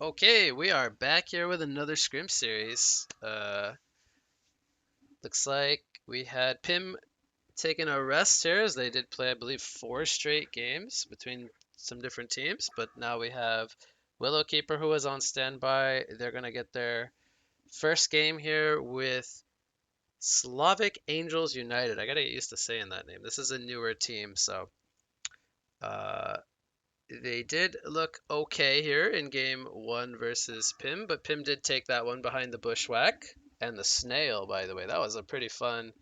Okay, we are back here with another Scrim series. Looks like we had Pim taking a rest here as they did play, I believe, 4 straight games between some different teams. But now we have Willowkeeper who is on standby. They're gonna get their first game here with Slavic Angels United. I gotta get used to saying that name. This is a newer team, so uh, they did look okay here in game one versus Pim, but Pim did take that one behind the bushwhack and the snail, by the way. That was a pretty fun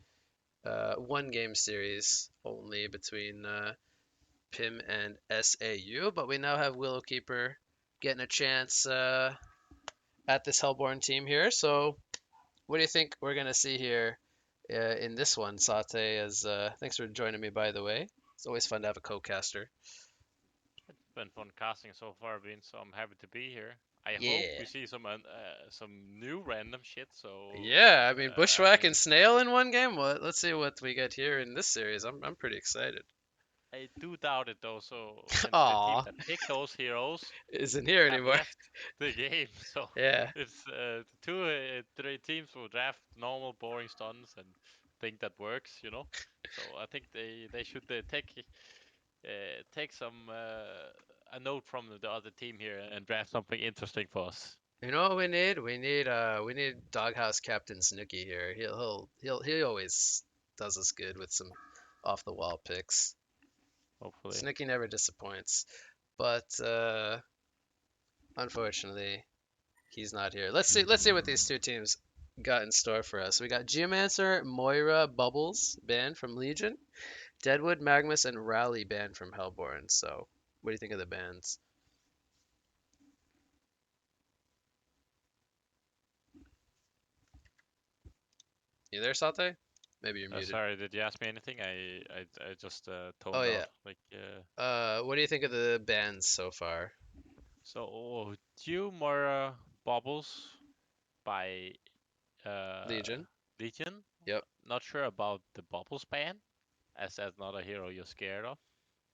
one game series only between Pim and SAU, but we now have Willowkeeper getting a chance at this Hellborn team here. So, what do you think we're going to see here in this one, Sate? Thanks for joining me, by the way. It's always fun to have a co-caster. It's been fun casting so far, Vince, so I'm happy to be here. I hope Yeah. we see some new random shit. Yeah, I mean I Bushwhack mean, and Snail in one game. Well, let's see what we get here in this series. I'm pretty excited. I do doubt it though. So since the team Aw, that picked those heroes isn't here have anymore. left the game, so Yeah. it's three teams will draft normal boring stuns and think that works. So I think they should take some a note from the other team here and draft something interesting for us. You know what we need? We need Doghouse Captain Snooky here. He always does us good with some off the wall picks. Hopefully. Snooky never disappoints. But unfortunately, he's not here. Let's see what these two teams got in store for us. We got Geomancer, Moira, Bubbles, banned from Legion. Deadwood, Magmus, and Rally banned from Hellborn. So, what do you think of the bans? You there, Sate? Maybe you're muted. Sorry, did you ask me anything? I just Oh toned yeah. out. What do you think of the bans so far? So due more bubbles by uh Legion. Legion. Yep. Not sure about the bubbles ban, as that's not a hero you're scared of,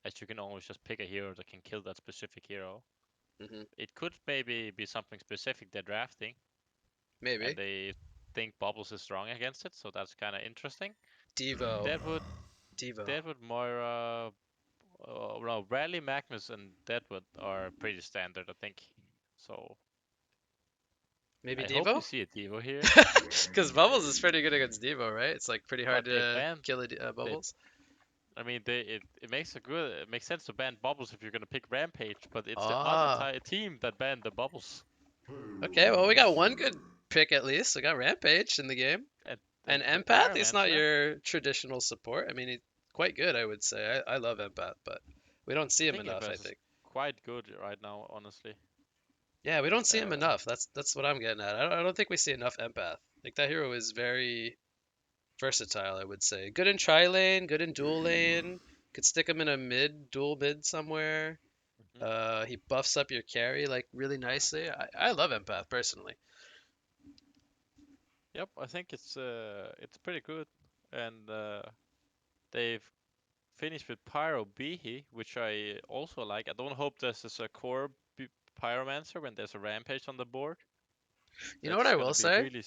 as you can always just pick a hero that can kill that specific hero. Hmm. It could maybe be something specific they're drafting, and Maybe. they think bubbles is strong against it, so that's kind of interesting. Devo. Deadwood, Devo. Deadwood, Moira, no, Rally, Magnus, and Deadwood are pretty standard, I think. So Maybe I hope we Devo? see a Devo here, Because Bubbles is pretty good against Devo, right? It's like pretty hard but they to ban kill they. Bubbles. I mean, it makes sense to ban bubbles if you're gonna pick Rampage, but it's the other Ah. team that banned the bubbles, Okay, well, we got one good pick at least. We got Rampage in the game. And and the Empath, he's not Pyromancer. your traditional support. I mean, he's quite good, I would say. I love Empath, but we don't see I him think enough, I Empath is think. quite good right now, honestly. Yeah, we don't see him Uh, enough. That's what I'm getting at. I don't think we see enough Empath. Like, that hero is very versatile, I would say. Good in tri lane, good in dual lane. Could stick him in a dual mid somewhere. mhm. He buffs up your carry like really nicely. I love Empath personally. Yep, I think it's pretty good, and they've finished with Pyro Behe, which I also like. I don't hope this is a core Pyromancer when there's a Rampage on the board. You know what That's I gonna will be say really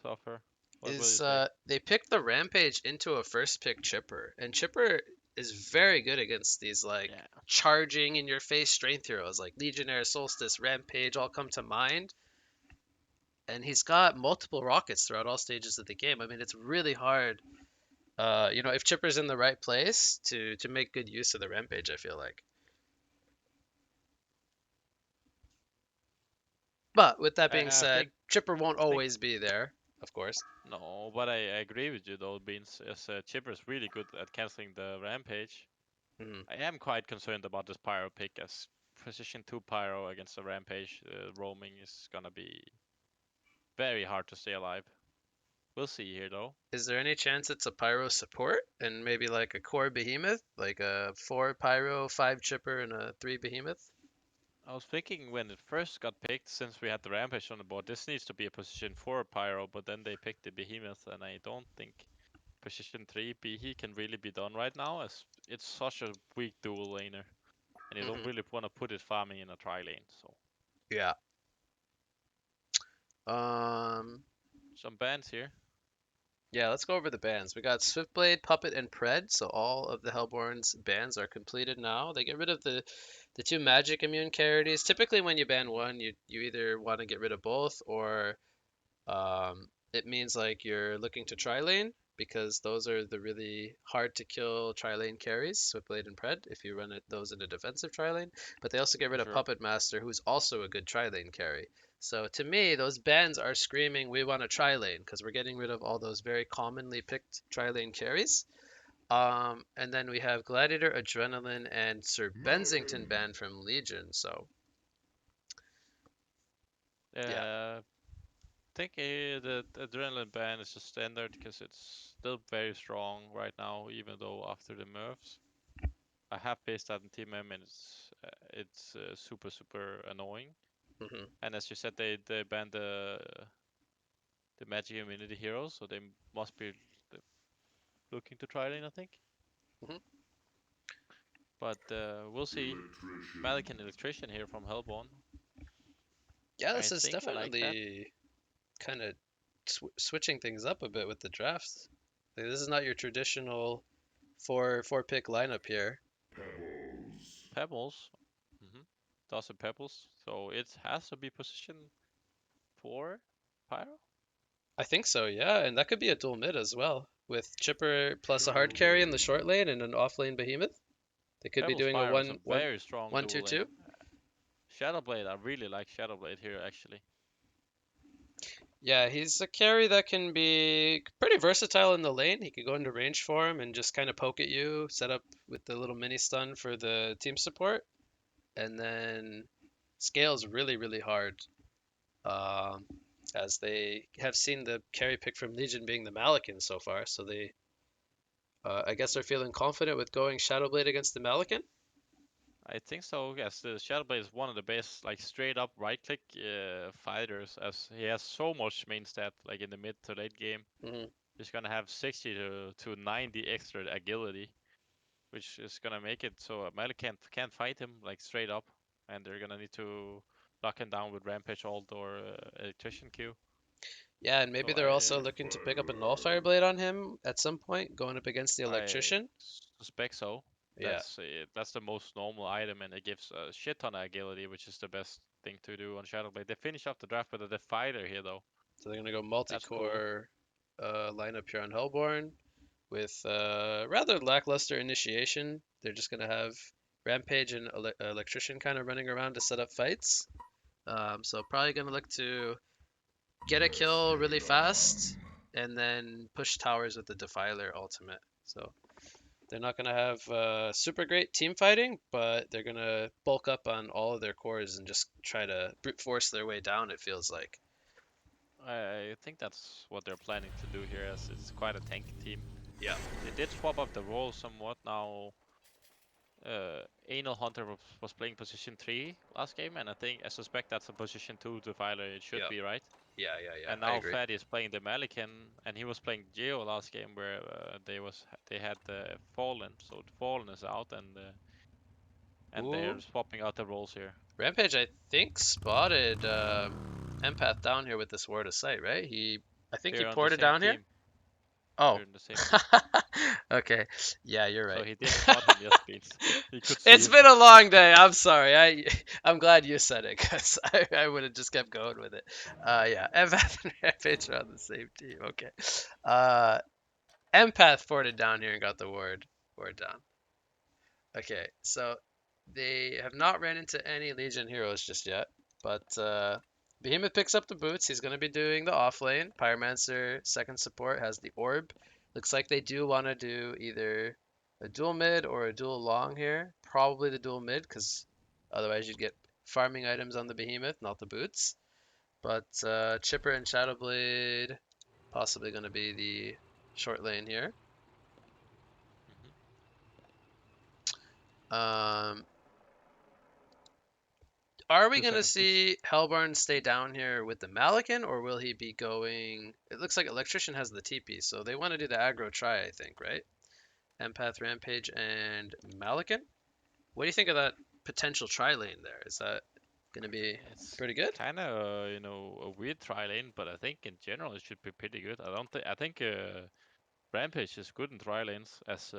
suffer. What will you is say? they picked the Rampage into a first pick Chipper, and Chipper is very good against these like Yeah. charging in your face strength heroes like Legionnaire, Solstice, Rampage all come to mind. And he's got multiple rockets throughout all stages of the game. I mean, it's really hard if Chipper's in the right place to make good use of the rampage, I feel like. But with that being I said, Chipper won't think always be there, of course. no, but I agree with you though, Beans. As Chipper is really good at canceling the Rampage. Hmm. I am quite concerned about this Pyro pick, as position 2 Pyro against the Rampage roaming is gonna be very hard to stay alive. We'll see here though. Is there any chance it's a Pyro support and maybe like a core Behemoth, like a 4 Pyro, 5 Chipper, and a 3 Behemoth? I was thinking when it first got picked, since we had the Rampage on the board, this needs to be a position 4 Pyro, but then they picked the Behemoth, and I don't think position 3 Behe can really be done right now, as it's such a weak dual laner, and you don't Hmm. really want to put it farming in a tri lane, so. Yeah. Um, Some bans here. yeah, let's go over the bans. We got Swiftblade, Puppet, and Pred. So all of the Hellborn's bans are completed now. They get rid of the two magic immune carries. Typically, when you ban one, you either want to get rid of both, or it means like you're looking to tri-lane because those are the really hard to kill tri-lane carries, Swiftblade and Pred, if you run those in a defensive tri-lane. But they also get For rid of sure. Puppet Master, who's also a good tri-lane carry. So to me, those bans are screaming we want a tri-lane because we're getting rid of all those very commonly picked tri-lane carries. And then we have Gladiator, Adrenaline, and Sir Bensington banned from Legion. So yeah. I think the adrenaline ban is just standard because it's still very strong right now, even though after the nerfs. I have faced that in TMM and it's super super annoying. Hmm. And as you said, they banned the magic immunity heroes, so they must be looking to try it, I think. Hmm. But we'll see. Malik and Electrician here from Hellborn. Yeah, I this is think I like that. definitely kind of switching things up a bit with the draft. Like, this is not your traditional four pick lineup here. Pebbles. Mm-hmm. Dozen Pebbles. So it has to be position 4 Pyro? I think so, yeah, and that could be a dual mid as well with Chipper plus a hard carry in the short lane and an off lane behemoth. They could be Pebbles doing a Pyro is a one one very strong one two dual lane. two. Shadowblade, I really like Shadowblade here actually. Yeah, he's a carry that can be pretty versatile in the lane. He could go into range for him and just kind of poke at you, set up with the little mini stun for the team support, and then scales really, really hard. um, as they have seen the carry pick from Legion being the Malakan so far. So they, I guess, are feeling confident with going Shadowblade against the Malakan. I think so. Yes, the Shadowblade is one of the best, like straight up right click fighters, as he has so much main stat, like in the mid to late game. Hmm. He's gonna have 60 to 90 extra agility, which is gonna make it so Malik can't fight him like straight up, and they're gonna need to lock him down with Rampage ult or Electrician Q. Yeah, and So maybe they're also looking to pick up a Nullfire Blade on him at some point, going up against the I Electrician. suspect so. Yeah, That's the most normal item, and it gives a shit ton of agility, which is the best thing to do on Shadowblade. They finish off the draft with a Defiler here, though. so they're gonna go That's cool. multi-core lineup here on Hellborn with rather lackluster initiation. They're just gonna have Rampage and Electrician kind of running around to set up fights. So probably gonna look to get a kill really fast, and then push towers with the Defiler ultimate. So they're not going to have super great team fighting, but they're going to bulk up on all of their cores and just try to brute force their way down, it feels like. I think that's what they're planning to do here, as it's quite a tanky team. Yeah. They did swap up the roles somewhat now. Anal Hunter was playing position 3 last game, and I suspect that's a position 2 Defiler. It should Yeah. be, right? Yeah. And I now agree. Fatty is playing the Malikan, and he was playing Geo last game where they had the Fallen, so the Fallen is out, and they're Ooh. swapping out the roles here. Rampage, I think, spotted Empath down here with this Ward of Sight, right? I think he They're on the ported same down here. team. Oh. They're in the same team. Okay. Yeah, you're So right. he did spot him, yes, Beans. He could see It's him. been a long day. I'm sorry. I'm glad you said it because I would have just kept going with it. Yeah, Empath and Rampage are on the same team. Okay. Uh, Empath ported down here and got the ward down. Okay, so they have not ran into any Legion heroes just yet, but Behemoth picks up the boots. He's going to be doing the off lane. Pyromancer, second support, has the orb. Looks like they do want to do either a dual mid or a dual long here. Probably the dual mid, because otherwise you'd get farming items on the Behemoth, not the boots. But Chipper and Shadowblade possibly going to be the short lane here. Hmm. Um, Are we Two gonna seconds, please. see Hellborn stay down here with the Malakan, or will he be going? It looks like Electrician has the TP, so they want to do the aggro try, I think, right? Empath, Rampage, and Malakan. What do you think of that potential tri lane there? Is that Gonna be It's pretty good. kind of a weird tri lane, but I think in general it should be pretty good. I think Rampage is good in tri lanes, as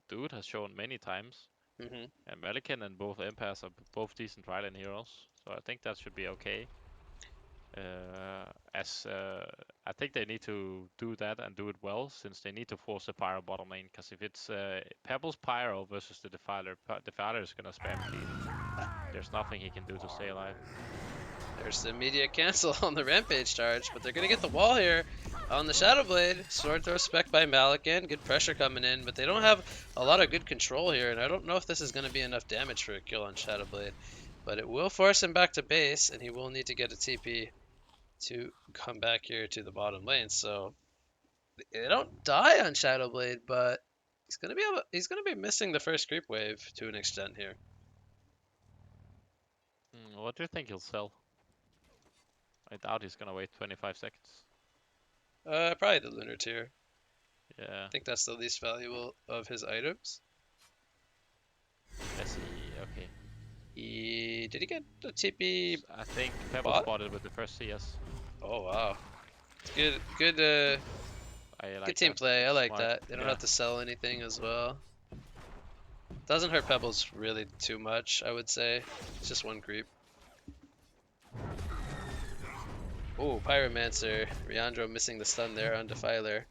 Dude has shown many times. Hmm. And Melican and both Empaths are both decent tri lane heroes, so I think that should be okay. As I think they need to do that and do it well, since they need to force the Pyro bottom lane. Because if it's Pebbles Pyro versus the Defiler, Defiler is gonna spam feed. There's nothing he can do to stay alive. There's the immediate cancel on the Rampage charge, but they're gonna get the wall here on the Shadow Blade. Sword throw spec by Malikan. Good pressure coming in, but they don't have a lot of good control here, and I don't know if this is gonna be enough damage for a kill on Shadow Blade. But it will force him back to base, and he will need to get a TP to come back here to the bottom lane. So they don't die on Shadow Blade, but he's gonna be missing the first creep wave to an extent here. What do you think he'll sell? I doubt he's gonna wait 25 seconds. Probably the Lunar Tier. Yeah, I think that's the least valuable of his items. let's see. Okay, Did he get the TP I think Pebble bot? spotted with the first CS. Oh wow, it's good, I good like team that. play. I It's like smart. that. They don't Yeah. have to sell anything as well. Doesn't hurt Pebbles really too much, I would say. It's just one creep. Oh, Pyromancer. Riandro missing the stun there on Defiler.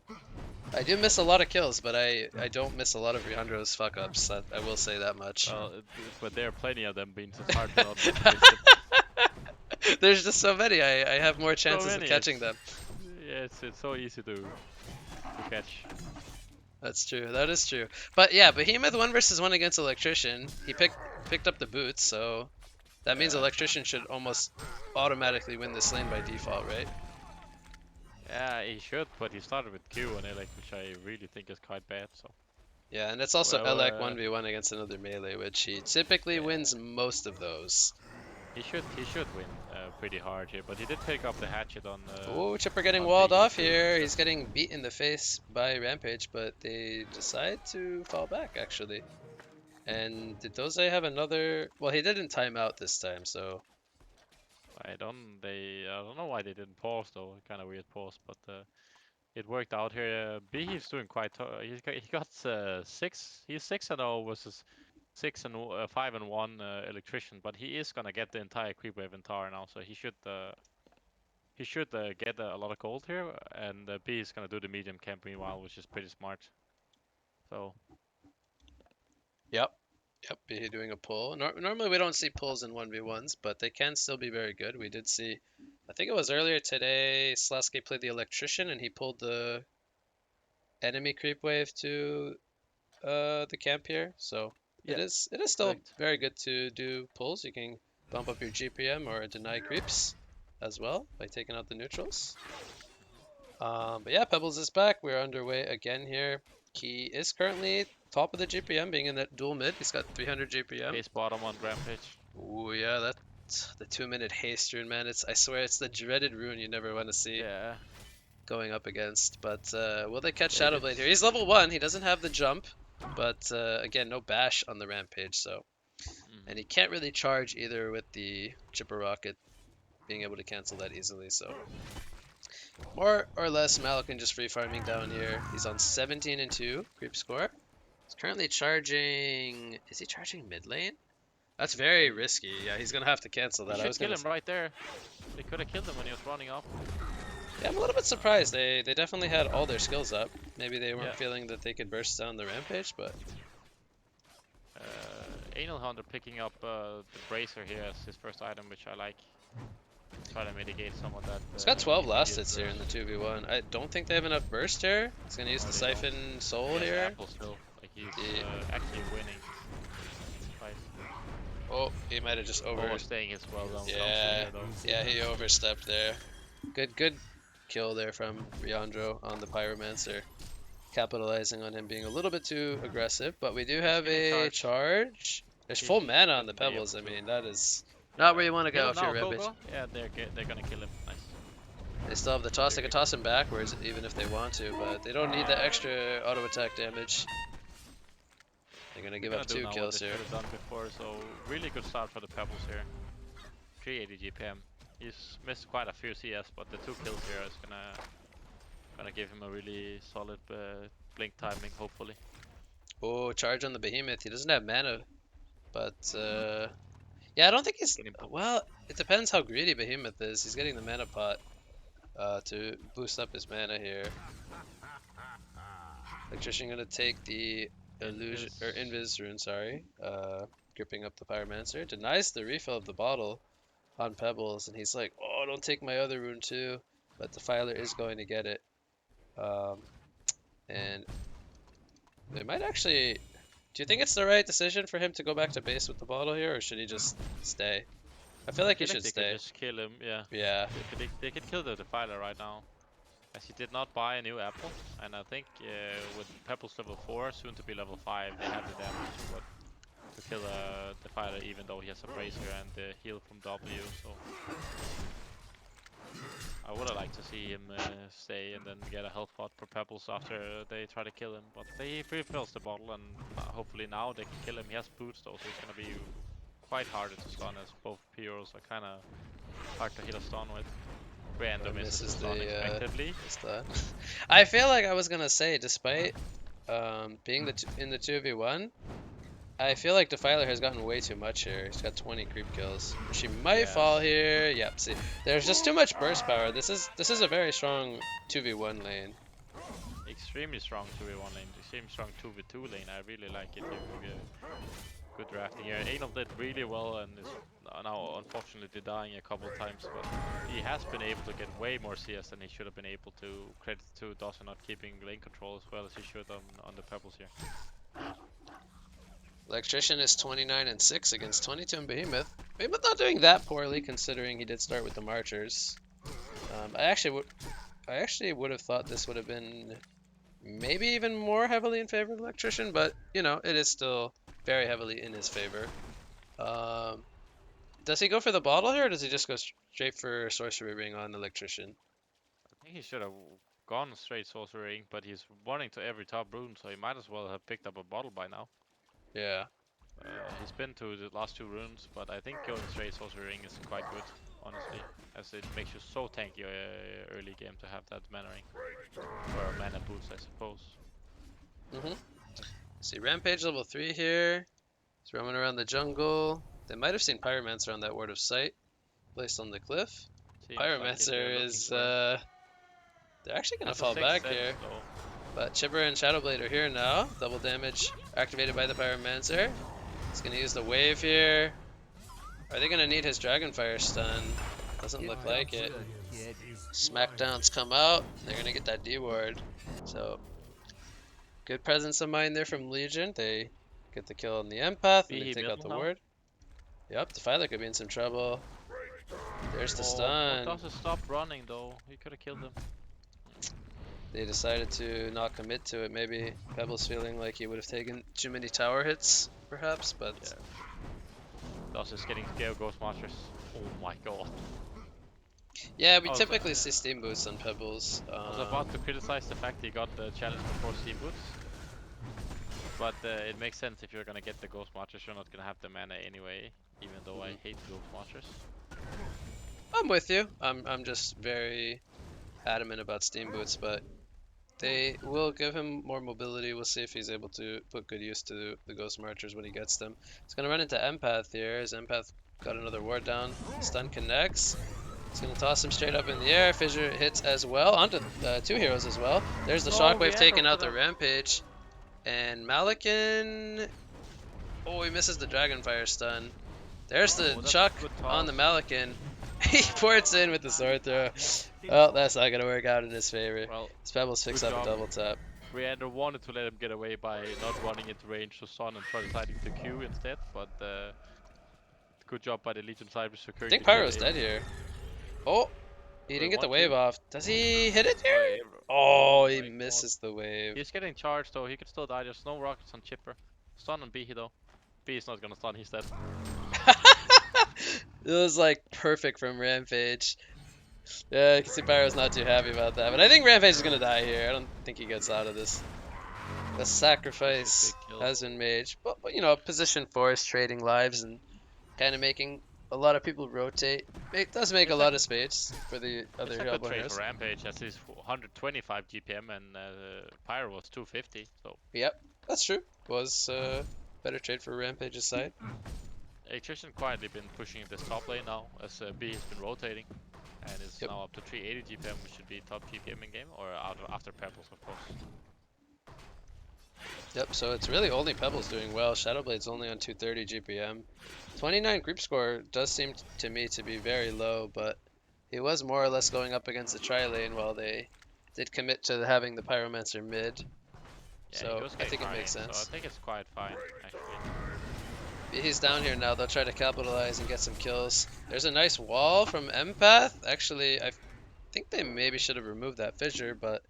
I do miss a lot of kills, but I don't miss a lot of Riandro's fuck ups. I will say that much. Well, but there are plenty of them, being it's hard to not miss them. There's just so many. I have more So chances of many. catching them. Yeah, it's so easy to catch. That's true. That is true. But yeah, Behemoth 1 versus 1 against Electrician. He picked up the boots, so that means Yeah. Electrician should almost automatically win this lane by default, right? Yeah, he should, but he started with Q and Elec, which I really think is quite bad. So. Yeah, and it's also Well, Elec 1v1 against another melee, which he typically yeah. wins most of those. He should win pretty hard here, but he did pick up the hatchet Oh, Chipper getting on walled Biggie off too. here. He's getting beat in the face by Rampage, but they decide to fall back, actually. And did Doze have another... Well, he didn't time out this time, so... I don't know why they didn't pause though. Kind of weird pause, but it worked out here. Biggie's doing quite. He got 6. He's 6-0 versus 5-1 electrician, but he is gonna get the entire creep wave in tower now, so he should get a lot of gold here, and B is gonna do the medium camp meanwhile, which is pretty smart. So Yep. Yep, be doing a pull. Normally we don't see pulls in 1v1s, but they can still be very good. We did see, I think it was earlier today, Slasky played the Electrician and he pulled the enemy creep wave to the camp here. So yeah, it is still correct. very good to do pulls. You can bump up your GPM or deny creeps as well by taking out the neutrals. But yeah, Pebbles is back. We're underway again here. He is currently top of the GPM, being in that dual mid. He's got 300 GPM. Base bottom on rampage. Ooh, yeah, that's the 2-minute haste rune, man. I swear it's the dreaded rune you never want to see Yeah, going up against. But will they catch they did. Shadowblade here? He's level 1. He doesn't have the jump, but again, no bash on the rampage, so. And he can't really charge either with the Chipper Rocket being able to cancel that easily, so. More or less, Malikan just free farming down here. He's on 17 and 2 creep score. He's currently charging. Is he charging mid lane? That's very risky. Yeah, he's gonna have to cancel You that. I should was kill gonna. him right there. They could have killed him when he was running up. Yeah, I'm a little bit surprised. They definitely had all their skills up. Maybe they weren't Yeah. feeling that they could burst down the rampage, but Anal Hunter picking up the Bracer here as his first item, which I like. Try to mitigate some of that. he's got 12 last immediate hits here in burst. the 2v1. I don't think they have enough burst here. He's gonna use No, the they don't. Siphon Soul He has here. Apple still. Like he's Yeah. actually winning. Fight. Oh, he might have just Overstaying his well done. Yeah, yeah, he overstepped there. Good kill there from Riandro on the Pyromancer. Capitalizing on him being a little bit too aggressive, but we do have a charge. There's full mana on the Pebbles. I mean, that is not where you want to go if you're Rampage. Yeah, they're gonna kill him. Nice. They still have the toss. They can toss him backwards even if they want to, but they don't need the extra auto attack damage. They're gonna give up 2 kills here. Done before, so really good start for the Pebbles here. 380 GPM. He's missed quite a few CS, but the 2 kills here is gonna give him a really solid blink timing, hopefully. Oh, charge on the behemoth. He doesn't have mana, but yeah, I don't think he's. Getting Well, it depends how greedy behemoth is. He's getting the mana pot to boost up his mana here. Electrician gonna take the illusion or invis rune, sorry. Gripping up the pyromancer. Denies the refill of the bottle on Pebbles, and he's like, "Oh, don't take my other rune too." But Defiler is going to get it, and they might actually. Do you think it's the right decision for him to go back to base with the bottle here, or should he just stay? I feel like he should they stay. could just kill him, yeah. Yeah. They could kill the Defiler right now. As he did not buy a new apple, and I think with Pebbles level 4, soon to be level 5, they have the damage to kill the Defiler, even though he has a Bracer and the heal from W, so... I would have liked to see him stay and then get a health pot for Pebbles after they try to kill him, but he refills the bottle, and hopefully now they can kill him. He has boots though, so it's gonna be quite harder to stun, as both Pyros are kinda hard to hit a stun with. Random misses the stun unexpectedly. I feel like I was gonna say, despite being in the 2v1, I feel like Defiler has gotten way too much here. He's got 20 creep kills. She might fall here. Yep, see. There's just too much burst power. This is a very strong 2v1 lane. Extremely strong 2v1 lane. Extremely strong 2v2 lane. I really like it. Good drafting here. Anal did really well and is now unfortunately dying a couple times, but he has been able to get way more CS than he should have been able to. Credit to Dawson not keeping lane control as well as he should on the Pebbles here. Electrician is 29-6 against 22 in Behemoth. Behemoth not doing that poorly considering he did start with the Marchers. I actually would have thought this would have been maybe even more heavily in favor of Electrician, but you know, it is still very heavily in his favor. Does he go for the bottle here, or does he just go straight for Sorcery Ring on Electrician? I think he should have gone straight Sorcery Ring, but he's running to every top rune, so he might as well have picked up a bottle by now. Yeah. He's been to the last 2 runes, but I think going straight Sorcery Ring is quite good, honestly, as it makes you so tanky early game to have that mana ring. Or a mana boost, I suppose. See, Rampage level 3 here. He's roaming around the jungle. They might have seen Pyromancer on that Ward of Sight placed on the cliff. Seems Pyromancer is, they're actually going to fall back here. Though. But Chipper and Shadowblade are here now. Double damage activated by the Pyromancer. He's going to use the wave here. Are they going to need his Dragonfire stun? Doesn't look like it. Smackdowns come out. They're going to get that D-ward. So, good presence of mind there from Legion. They get the kill on the empath and they take out the ward. Yep, Defiler could be in some trouble. There's the stun. Doesn't stop running though. He could have killed him. They decided to not commit to it. Maybe Pebbles feeling like he would have taken too many tower hits, perhaps, but... Yeah. Doss is getting scared Ghost Monsters. Oh my god. Yeah, we typically see Steam Boots on Pebbles. I was about to criticize the fact he got the challenge before Steam Boots. But it makes sense if you're gonna get the Ghost Monsters, you're not gonna have the mana anyway, even though I hate Ghost Monsters. I'm with you. I'm just very adamant about Steam Boots, but they will give him more mobility. We'll see if he's able to put good use to the Ghost Marchers when he gets them. He's going to run into Empath here. His Empath got another ward down. Stun connects. He's going to toss him straight up in the air. Fissure hits as well. Onto 2 heroes as well. There's the Shockwave taking out the Rampage. And Malikan... Oh, he misses the Dragonfire stun. There's the Chuck on the Malikan. He ports in with the sword throw. Well, that's not going to work out in his favor. Well, Pebbles picks up a double tap. Reander wanted to let him get away by not running into range to stun and try deciding to Q instead, but good job by the Legion side with securing. I think Pyro's dead here. Oh, he didn't get the wave off. Does he hit it here? Oh, he misses the wave. He's getting charged though, he could still die. There's no rockets on Chipper. Stun on B though. B is not gonna stun, he's dead. It was like perfect from Rampage. Yeah, I can see Pyro's not too happy about that, but I think Rampage is gonna die here. I don't think he gets out of this. The sacrifice has been made, but you know, position force, trading lives, and kind of making a lot of people rotate. It does make a It's a lot of space for the other it's a good Hellborn trade for heroes. Rampage as he's 125 GPM and Pyro was 250. So Yep, that's true. Was better trade for Rampage's side. Electrician quietly been pushing this top lane now as B has been rotating and is Yep. now up to 380 GPM, which should be top GPM in game or after Pebbles, of course. Yep, so it's really only Pebbles doing well. Shadowblade's only on 230 GPM. 29 creep score does seem to me to be very low, but he was more or less going up against the tri-lane while they did commit to having the Pyromancer mid. Yeah, he So was I getting think it high makes in, so I sense. think it's quite fine actually. He's down here now. They'll try to capitalize and get some kills. There's a nice wall from Empath. Actually, I think they maybe should have removed that fissure, but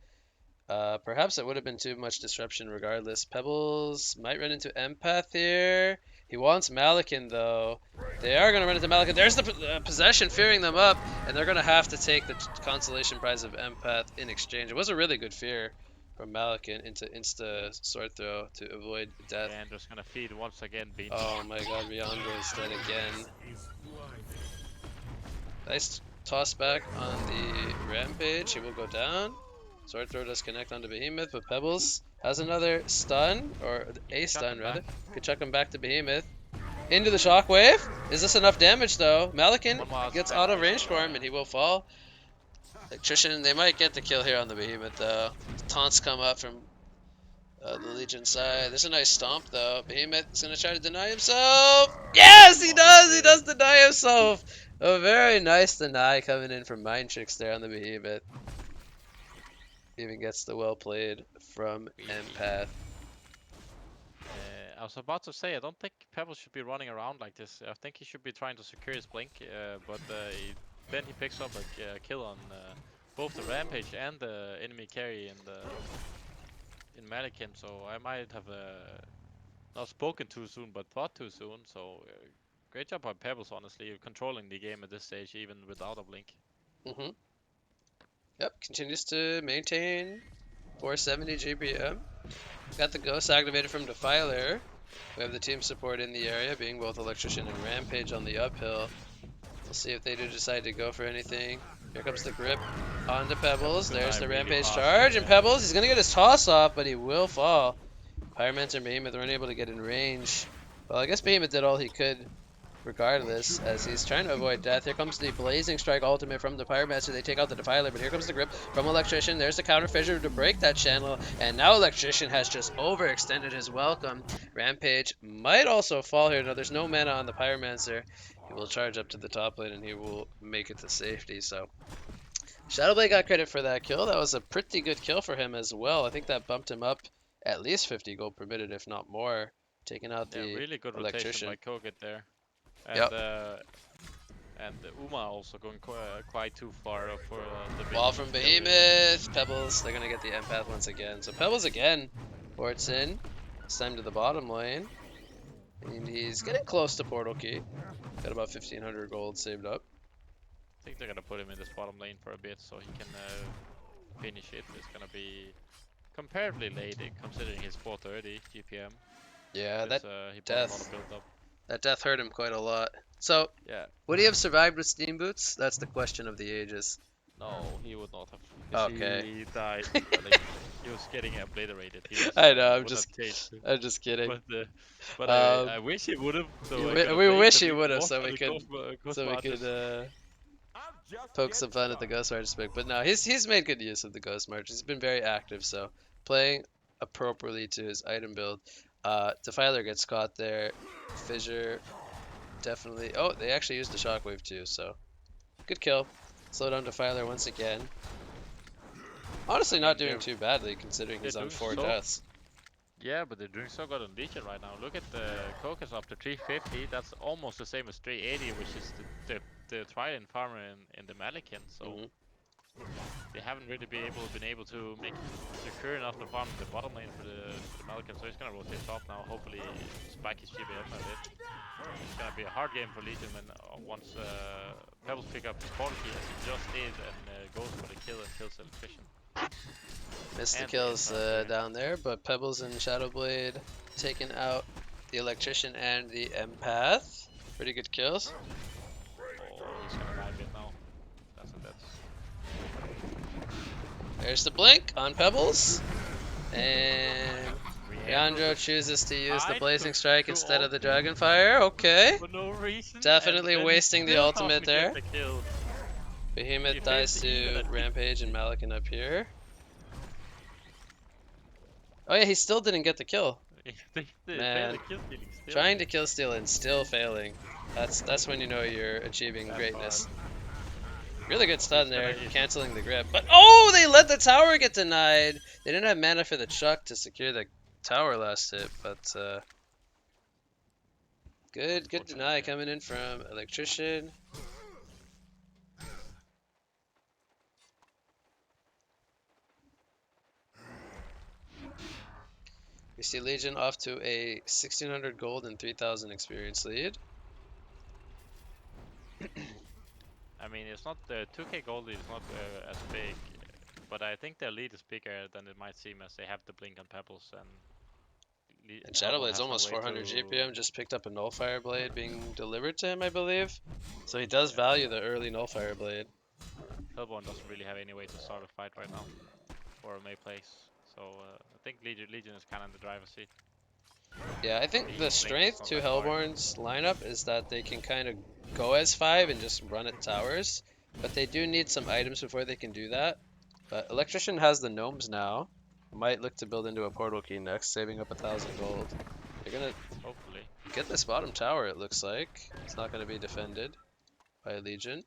perhaps it would have been too much disruption regardless. Pebbles might run into Empath here. He wants Malakin though. They are going to run into Malakin. There's the possession fearing them up, and they're going to have to take the consolation prize of Empath in exchange. It was a really good fear from Malakin into insta sword throw to avoid death. And just gonna feed once again, Beans. Oh my god, Riandro is dead again. Nice toss back on the Rampage. He will go down. Sword throw does connect onto Behemoth, but Pebbles has another stun, or a stun rather. Could chuck him back to Behemoth. Into the shockwave. Is this enough damage though? Malakin gets out of range for him and he will fall. Electrician, they might get the kill here on the Behemoth though. Taunts come up from the Legion side. There's a nice stomp though. Behemoth's gonna try to deny himself. Yes, he does! He does deny himself! A very nice deny coming in from Mind Tricks there on the Behemoth. Even gets the well played from Empath. I was about to say, I don't think Pebbles should be running around like this. I think he should be trying to secure his blink, but then he picks up a kill on both the Rampage and the enemy carry in Malakim, so I might have not spoken too soon, but thought too soon. So great job by Pebbles, honestly, controlling the game at this stage, even without a blink. Mm-hmm. Yep, continues to maintain 470 GPM. Got the ghost activated from Defiler. We have the team support in the area, being both Electrician and Rampage on the uphill. We'll see if they do decide to go for anything. Here comes the grip onto Pebbles. There's the Rampage charge, and Pebbles, he's gonna get his toss off, but he will fall. Pyromancer and Behemoth weren't able to get in range. Well, I guess Behemoth did all he could regardless, as he's trying to avoid death. Here comes the Blazing Strike ultimate from the Pyromancer. They take out the Defiler, but here comes the grip from Electrician. There's the counter fissure to break that channel, and now Electrician has just overextended his welcome. Rampage might also fall here. No, there's no mana on the Pyromancer. He will charge up to the top lane, and he will make it to safety, so... Shadowblade got credit for that kill. That was a pretty good kill for him as well. I think that bumped him up at least 50 gold per minute, if not more, taking out the really good Electrician. rotation by Koget there. And yep. And Uma also going quite too far for the wall from Behemoth. Pebbles, they're gonna get the Empath once again. So Pebbles again ports in. This time to the bottom lane. And he's getting close to Portal Key. Got about 1500 gold saved up. I think they're gonna put him in this bottom lane for a bit so he can finish it. It's gonna be comparatively late considering his 430 GPM. Yeah, that he death. That death hurt him quite a lot. So, yeah. Would he have survived with Steam Boots? That's the question of the ages. No, he would not have. Okay. He died. Like, he was getting obliterated. I know. I'm just kidding. But I wish he would have. So we wish he would have, so we could poke some fun at the Ghost Marches pick. But no, he's made good use of the Ghost March. He's been very active, so playing appropriately to his item build. Defiler gets caught there. Fissure definitely. Oh, they actually used the shockwave too, so good kill. Slow down Defiler once again. Honestly, not doing too badly considering he's on 4 deaths. Yeah, but they're doing so good on Legion right now. Look at the Cocos up to 350. That's almost the same as 380, which is the Trident farmer in the Malakin. So they haven't really been able to make secure enough to farm the bottom lane for the Malakin. So he's gonna rotate top now. Hopefully spike his GBM a bit. It's gonna be a hard game for Legion when once Pebbles pick up his portal key as he just did and goes for the kill and kills Electrician. Missed the kills down there, but Pebbles and Shadowblade taking out the Electrician and the Empath. Pretty good kills. There's the blink on Pebbles. And Riandro Leandro just chooses to use the died Blazing Strike to instead of the ulti Dragonfire. Okay. for no reason, and Definitely then he wasting the still ultimate doesn't get there. the kill. He Behemoth fails dies the eco to that he Rampage and Malikan up here. Oh yeah, he still didn't get the kill. they fail Man, the kill stealing still. trying to kill steal and still failing. That's when you know you're achieving That's hard. greatness. Really good He's stun gonna there, canceling the grip. But oh, they let the tower get denied. They didn't have mana for the Chuck to secure the tower last hit, but good unfortunate, deny yeah. coming in from Electrician. We see Legion off to a 1600 gold and 3000 experience lead. I mean, it's not the 2k gold is not as big, but I think their lead is bigger than it might seem as they have the blink on Pebbles and And Hellborn Shadowblade's has no almost way 400 to. GPM, just picked up a Nullfire Blade being delivered to him, I believe. So he does Yeah, value the early Nullfire Blade. Hellborn doesn't really have any way to start a fight right now for a May place, so I think Legion is kind of in the driver's seat. Yeah, I think the The blink is strength not to that far. Hellborn's lineup is that they can kind of go as 5 and just run at towers. But they do need some items before they can do that. But Electrician has the gnomes now. Might look to build into a portal key next, saving up 1000 gold. They're gonna Hopefully. get this bottom tower, it looks like. It's not gonna be defended by Legion.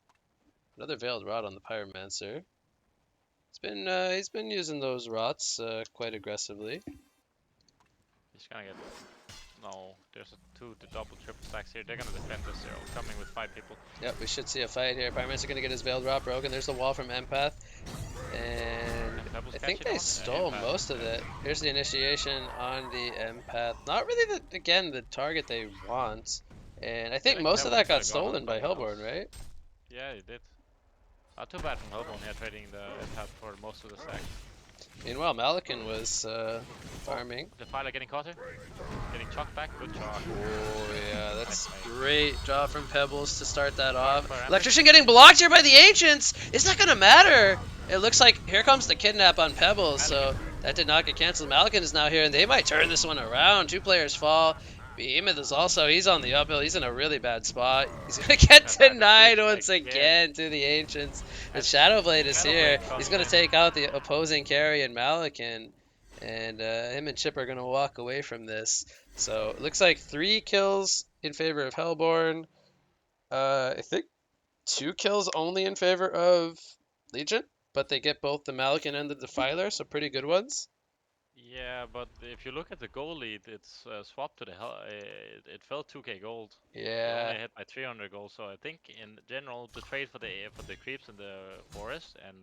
Another Veiled Rot on the Pyromancer. He's been using those rots quite aggressively. He's gonna get. No, there's the double triple stacks here. They're gonna defend this. They're coming with 5 people. Yep, we should see a fight here. Pyromancer gonna get his Veiled Rot broken. There's the wall from Empath. And And Pebbles I think catching they on. stole Impact. most of it. Here's the initiation on the Empath. Not really, the target they want. And I I feel think like most of Pebbles that could got have gone on stolen by someone Hellborn, else. right? Yeah, he did. Not too bad from Hellborn here trading the impact for most of the stacks. Meanwhile, Malikan was farming. Defiler getting caught here. Getting chucked back. Good chalk. Oh yeah, that's Nice, mate. great draw from Pebbles to start that off. For Rampage. Electrician getting blocked here by the Ancients. It's not gonna matter. It looks like here comes the kidnap on Pebbles, so that did not get canceled. Malikan is now here, and they might turn this one around. 2 players fall. Behemoth is also, he's on the uphill. He's in a really bad spot. He's gonna get denied once again to the Ancients. The Shadowblade is here. He's gonna take out the opposing carry in Malikan. And him and Chip are going to walk away from this. So it looks like 3 kills in favor of Hellborn. I think 2 kills only in favor of Legion. But they get both the Malikan and the Defiler, so pretty good ones. Yeah, but if you look at the goal lead, it's swapped to the hell. It fell 2k gold. We're Yeah, only hit by 300 gold, so I think in general the trade for the creeps in the forest and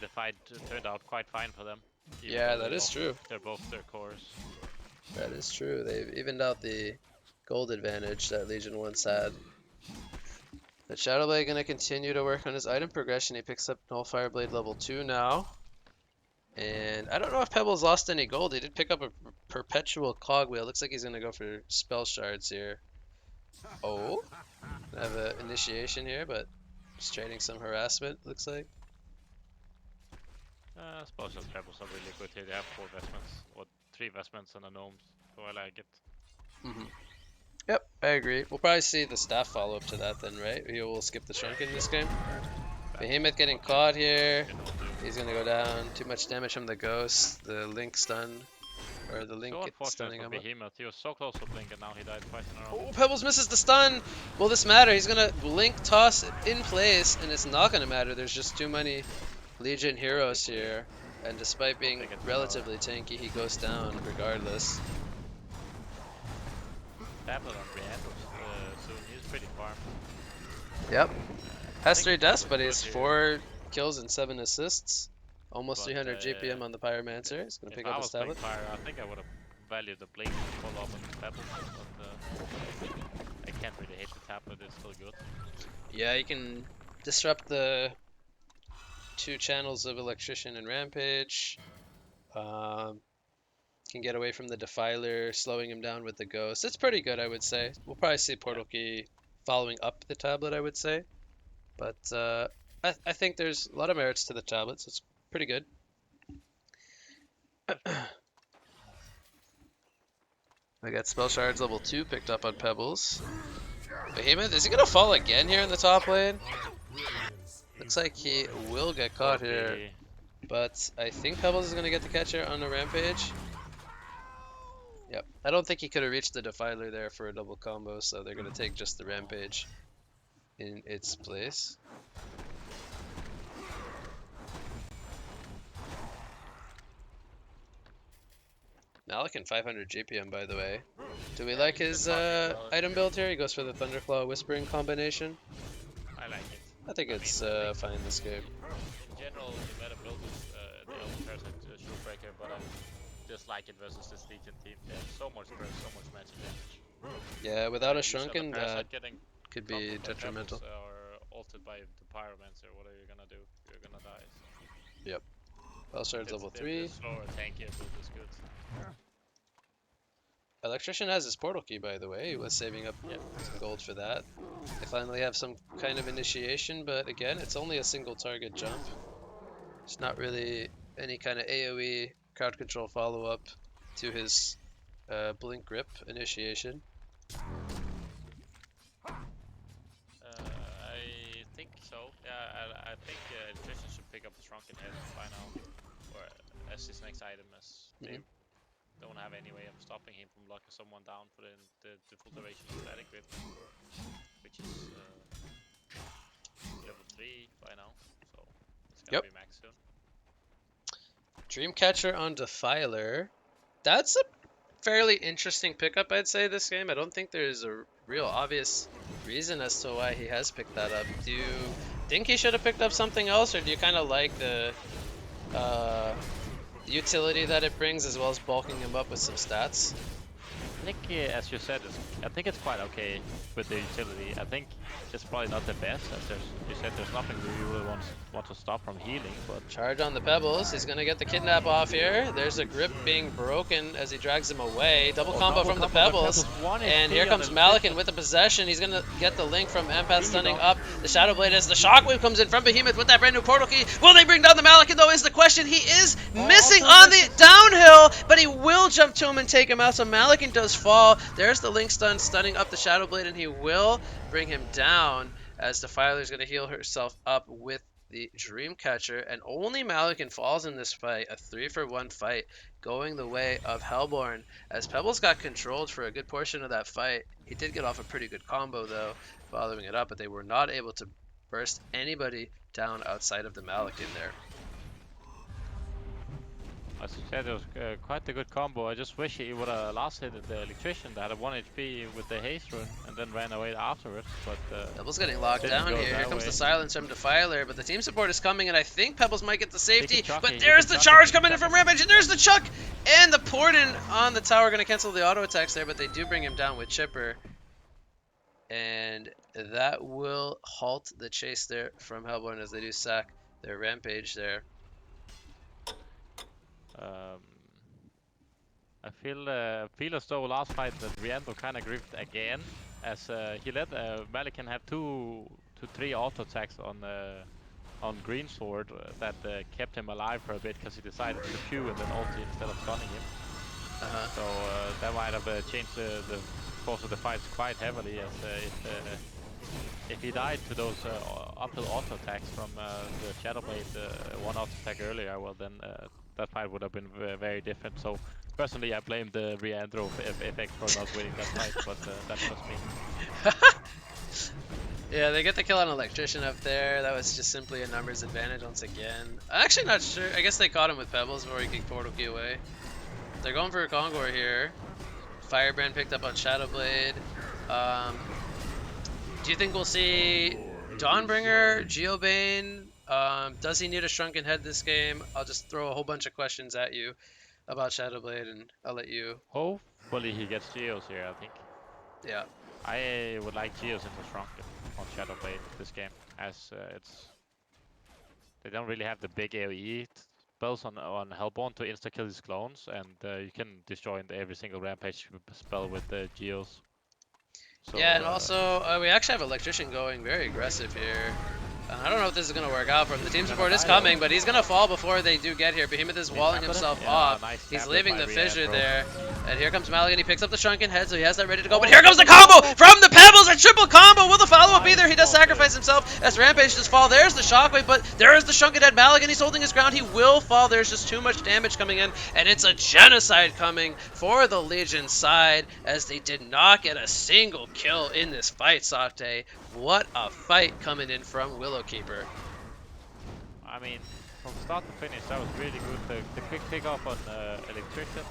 the fight turned out quite fine for them. Even yeah, though that is true. they're both their cores. That is true. They've evened out the gold advantage that Legion once had. But Shadowblade going to continue to work on his item progression. He picks up Nullfire Blade level 2 now. And I don't know if Pebbles lost any gold. He did pick up a perpetual cogwheel. Looks like he's going to go for spell shards here. Oh, I have an initiation here, but just trading some harassment, looks like. I suppose those rebels are really good here. They have 4 vestments, or 3 vestments and a gnomes, so I like it. Yep, I agree. We'll probably see the staff follow up to that then, right? He will skip the chunk in this game. Behemoth getting caught here. He's going to go down. Too much damage from the ghost. The link stun. Or the link So unfortunate stunning for him up. Behemoth. He was so close to blink and now he died twice in a row. Oh, Pebbles misses the stun. Will this matter? He's gonna blink toss it in place, and it's not gonna matter. There's just too many Legion heroes here, and despite being relatively tanky, he goes down regardless. Tablet on Briandos soon. He's pretty farm. Yep. Has 3 deaths, was but good he's here. 4 kills and 7 assists. Almost But, 300 GPM on the Pyromancer. He's gonna If pick I up was his tablet. playing Fire, I think I would have valued the blink and follow up on the Pebbles, but I can't really hate the tablet. It's still good. Yeah, you can disrupt the 2 channels of Electrician and Rampage. Can get away from the Defiler, slowing him down with the Ghost. It's pretty good, I would say. We'll probably see Portal Key following up the tablet, I would say. But I think there's a lot of merits to the tablet, so it's Pretty good. I got Spell Shards level 2 picked up on Pebbles. Behemoth, is he gonna fall again here in the top lane? Looks like he will get Poor caught here, B. but I think Pebbles is gonna get the catcher on the Rampage. Yep. I don't think he could have reached the Defiler there for a double combo, so they're gonna take just the Rampage in its place. Malikan 500 GPM, by the way. Do we like his item build here? He goes for the Thunderclaw Whispering combination. I like it. I think it's fine this game. In general, the meta build is the Elven Parasite Shieldbreaker, but I just like it versus this Legion team. They have so much burst, so much magic damage. Yeah, without a You saw the Shrunken, Parasite that getting could be conquered by detrimental. Pebbles or altered by the Pyromancer. What are you gonna do? You're gonna die. So. Yep. Spell Shards level The 3. slower tankier build is good. Electrician has his portal key, by the way. He was saving up some gold for that. They finally have some kind of initiation, but again, it's only a single target jump. It's not really any kind of AoE crowd control follow-up to his blink grip initiation. I think so. Yeah, I think Electrician should pick up the Shrunken Head by now, or as his next item, as they don't have any way of stopping him from locking someone down for the full duration of Static Grip, which is level 3 by now, so it's gonna be max soon. Dreamcatcher on Defiler. That's a fairly interesting pickup, I'd say, this game. I don't think there's a real obvious reason as to why he has picked that up. Do you think he should have picked up something else, or do you kind of like the utility that it brings, as well as bulking him up with some stats? I think, as you said, I think it's quite okay with the utility. I think it's probably not the best, as you said, there's nothing we really want to stop from healing, but... Charge on the Pebbles. He's going to get the Kidnap off here. There's a grip being broken as he drags him away. Double combo from the Pebbles. And here comes Malikan with the possession. He's going to get the link from Empath stunning up the Shadow Blade as the Shockwave comes in from Behemoth with that brand new portal key. Will they bring down the Malikan, though, is the question. He is missing on the downhill, but he will jump to him and take him out. So Malikan does fall. There's the link stun stunning up the Shadow Blade, and he will bring him down as Defiler is going to heal herself up with the Dreamcatcher, and only Malikan falls in this fight. A 3-for-1 fight going the way of Hellborn, as Pebbles got controlled for a good portion of that fight. He did get off a pretty good combo though, following it up, but they were not able to burst anybody down outside of the Malikan there. As you said, it was quite a good combo. I just wish he would have last hit the Electrician that had 1 HP with the haste rune and then ran away afterwards, but... Pebbles getting locked down here. Here comes the silence from Defiler, but the team support is coming, and I think Pebbles might get the safety, but there's the charge coming in from Rampage, and there's the Chuck! And the Porden on the tower going to cancel the auto attacks there, but they do bring him down with Chipper. And that will halt the chase there from Hellborn as they do sack their Rampage there. I feel as though last fight that Riendo kind of griefed again, as he let Malikan have 2 to 3 auto attacks on Greensword that kept him alive for a bit because he decided to Q and then ulti instead of stunning him. So that might have changed the course of the fight quite heavily, as if he died to those uphill auto attacks from the Shadow Blade, 1 auto attack earlier, well then that fight would have been very different. So personally, I blame the Riandro effect for not winning that fight, but that's just me. Yeah, they get the kill on Electrician up there. That was just simply a numbers advantage once again. I'm actually not sure. I guess they caught him with Pebbles before he kicked Portal Key away. They're going for a Kongor here. Firebrand picked up on Shadowblade. Do you think we'll see Dawnbringer, Geobane? Does he need a Shrunken Head this game? I'll just throw a whole bunch of questions at you about Shadowblade, and I'll let you... Hopefully he gets Geos here, I think. Yeah. I would like Geos into Shrunken on Shadowblade this game, as they don't really have the big AoE spells on Hellborn to insta-kill his clones, and you can destroy every single Rampage spell with the Geos. So, yeah, and also we actually have Electrician going very aggressive here. And I don't know if this is going to work out for him. The team He's gonna support is die though. coming, but he's going to fall before they do get here. Behemoth is He walling tablet him? himself Yeah, off. nice He's tablet leaving by the Rian, fissure bro. there. And here comes Maligan. He picks up the shrunken head, so he has that ready to go. Oh, But here comes the triple combo combo! from the Pebbles. A triple combo. Will the follow-up be there? Nice He does spotted. sacrifice himself as Rampage just fall. There's the shockwave, but there is the shrunken head. Maligan, he's holding his ground. He will fall. There's just too much damage coming in, and it's a genocide coming for the Legion side as they did not get a single kill in this fight, Sate. What a fight coming in from Willowkeeper. I mean, from start to finish, that was really good. The quick pick up on Electrician.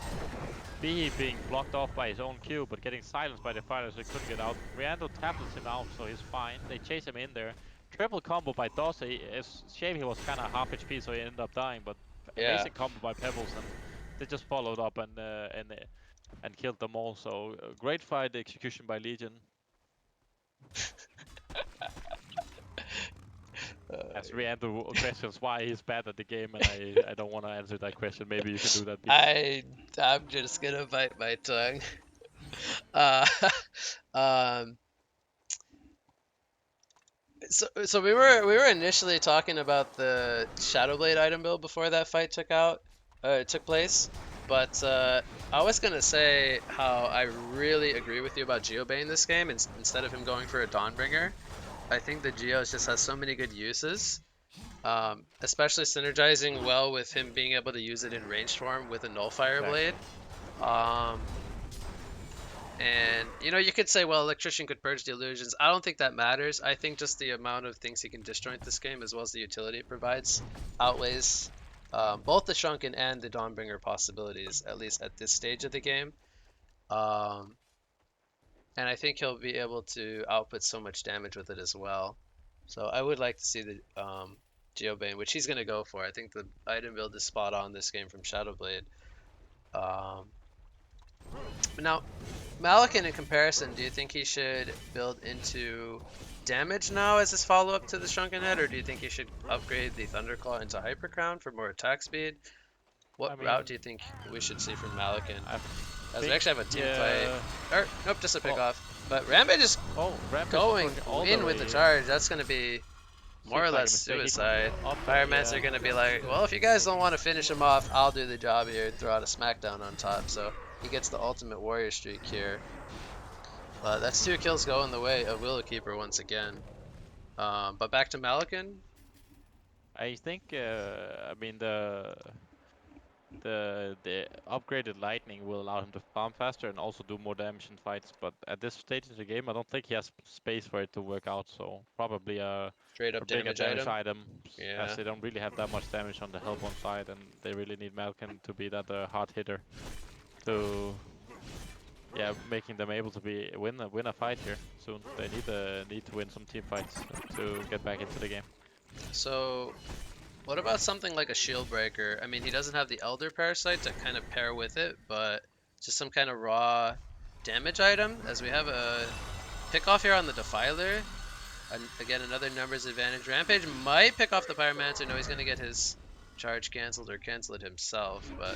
B being blocked off by his own Q, but getting silenced by the fighter, so he couldn't get out. Riando tablets him out, so he's fine. They chase him in there. Triple combo by Doss. It's a shame he was kind of half HP, so he ended up dying. But Yeah. amazing combo by Pebbles, and they just followed up and killed them all. So great fight execution by Legion. As Riando questions why he's bad at the game, and I don't want to answer that question. Maybe you can do that, Beats. I'm just gonna bite my tongue. Uh, um, so we were initially talking about the Shadowblade item build before that fight took place, but I was gonna say how I really agree with you about Geobane this game. Instead of him going for a Dawnbringer, I think the Geos just has so many good uses. Especially synergizing well with him being able to use it in ranged form with a Nullfire Exactly. Blade. Um, and you could say, well, Electrician could purge the illusions. I don't think that matters. I think just the amount of things he can disjoint this game, as well as the utility it provides, outweighs both the Shrunken and the Dawnbringer possibilities, at least at this stage of the game. Um, and I think he'll be able to output so much damage with it as well. So I would like to see the Geobane, which he's going to go for. I think the item build is spot on this game from Shadowblade. Um, Now, Malakin, in comparison, do you think he should build into damage now as his follow-up to the Shrunken Head, or do you think he should upgrade the Thunderclaw into Hyper Crown for more attack speed? I What mean, route do you think we should see from Malakin? I As we think, actually have a team fight. yeah. Or, nope, just a pick Oh, off. But Rampage is Rampage is going pushing all the in with the way. charge. That's going to be more or Seems like a less mistake. He suicide. up, Firemans yeah. are going to be like, well, if you guys don't want to finish him off, I'll do the job here and throw out a smackdown on top. So he gets the ultimate warrior streak here. But that's 2 kills going the way of Willowkeeper once again. But back to Malakin. I think, I mean, the upgraded lightning will allow him to farm faster and also do more damage in fights. But at this stage of the game, I don't think he has space for it to work out. So probably Straight a up bigger damage damage item. item, as Yeah. they don't really have that much damage on the help on side, and they really need Malkin to be that hard hitter to, yeah, making them able to win a fight here soon. They need to win some team fights to get back into the game. So what about something like a shield breaker? I mean, he doesn't have the Elder Parasite to kind of pair with it, but just some kind of raw damage item, as we have a pick off here on the Defiler. And again, another numbers advantage. Rampage might pick off the Pyromancer. No, he's going to get his charge canceled or cancel it himself, but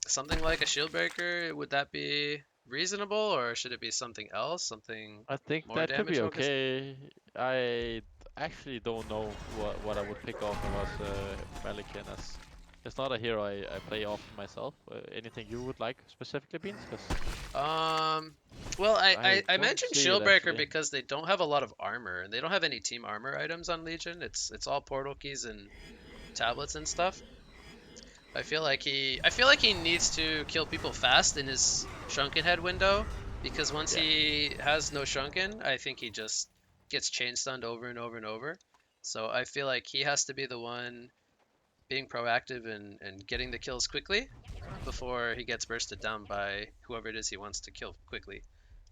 something like a shield breaker, would that be reasonable, or should it be something else? Something I think more that could damage be focused? okay. I actually don't know what I would pick off if I was Malikan, as it's not a hero I play often myself. Anything you would like specifically, Beans? Because Well, I, I I, I don't mentioned see it Shieldbreaker actually. because they don't have a lot of armor, and they don't have any team armor items on Legion. It's all portal keys and tablets and stuff. I feel like he needs to kill people fast in his Shrunken Head window, because once Yeah, he has no Shrunken, I think he just gets chain stunned over and over and over. So I feel like he has to be the one being proactive and getting the kills quickly before he gets bursted down by whoever it is he wants to kill quickly,